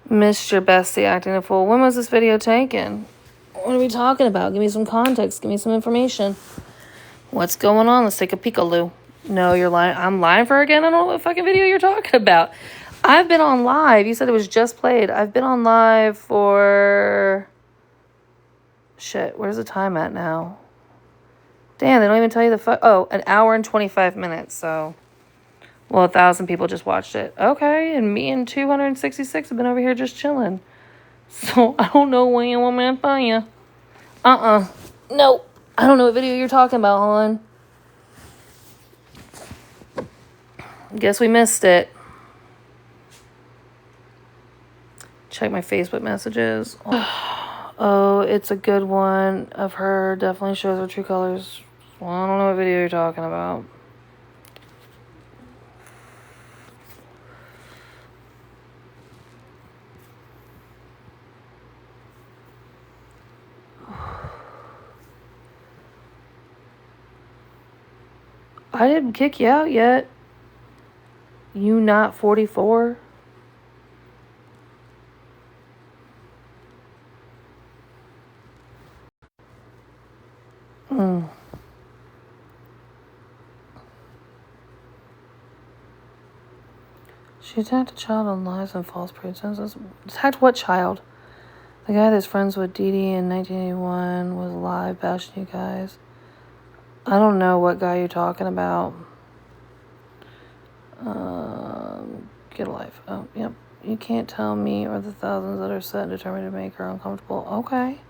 Mr. Bestie acting a fool. When was this video taken? What are we talking about? Give me some context. Give me some information. What's going on? Let's take a peek-a-loo. No, you're lying. I'm lying for her again? I don't know what fucking video you're talking about. I've been on live. You said it was just played. I've been on live for... Shit, where's the time at now? Damn, they don't even tell you the Oh, an hour and 25 minutes, so... Well, 1,000 people just watched it. Okay, and me and 266 have been over here just chilling. So, I don't know when you want me to find you. Nope. I don't know what video you're talking about, hon. Guess we missed it. Check my Facebook messages. Oh, it's a good one of her. Definitely shows her true colors. Well, I don't know what video you're talking about. I didn't kick you out yet. You not 44? She attacked a child on lies and false pretenses. Attacked what child? The guy that's friends with Dee Dee in 1981 was live bashing you guys. I don't know what guy you're talking about. Get a life. Oh, yep. You can't tell me or the thousands that are set and determined to make her uncomfortable. Okay.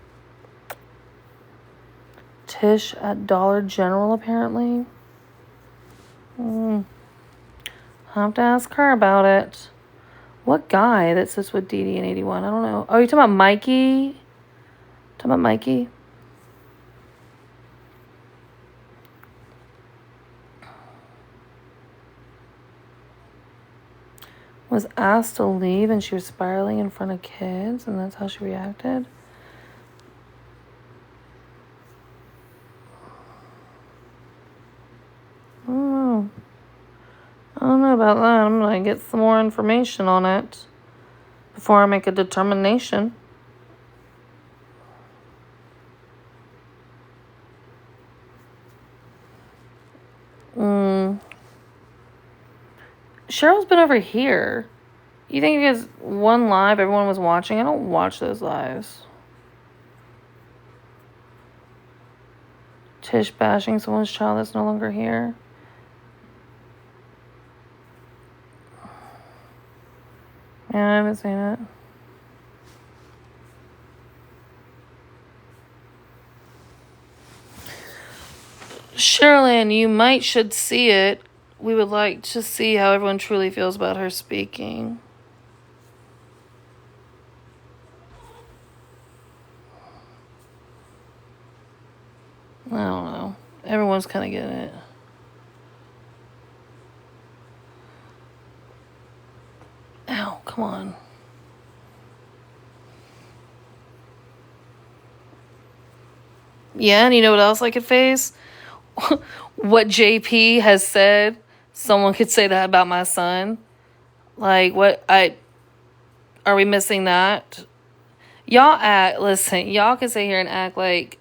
Tish at Dollar General, apparently. I'll have to ask her about it. What guy that sits with Dee Dee in 81? I don't know. Oh, you're talking about Mikey? Talking about Mikey? Was asked to leave and she was spiraling in front of kids and that's how she reacted? I don't know about that. I'm going to get some more information on it before I make a determination. Cheryl's been over here. You think because one live everyone was watching? I don't watch those lives. Tish bashing someone's child that's no longer here. Yeah, I haven't seen it. Sherilyn, you should see it. We would like to see how everyone truly feels about her speaking. I don't know. Everyone's kind of getting it. Ow, come on. Yeah, and you know what else I could face? What JP has said. Someone could say that about my son. Like, are we missing that? Y'all can sit here and act like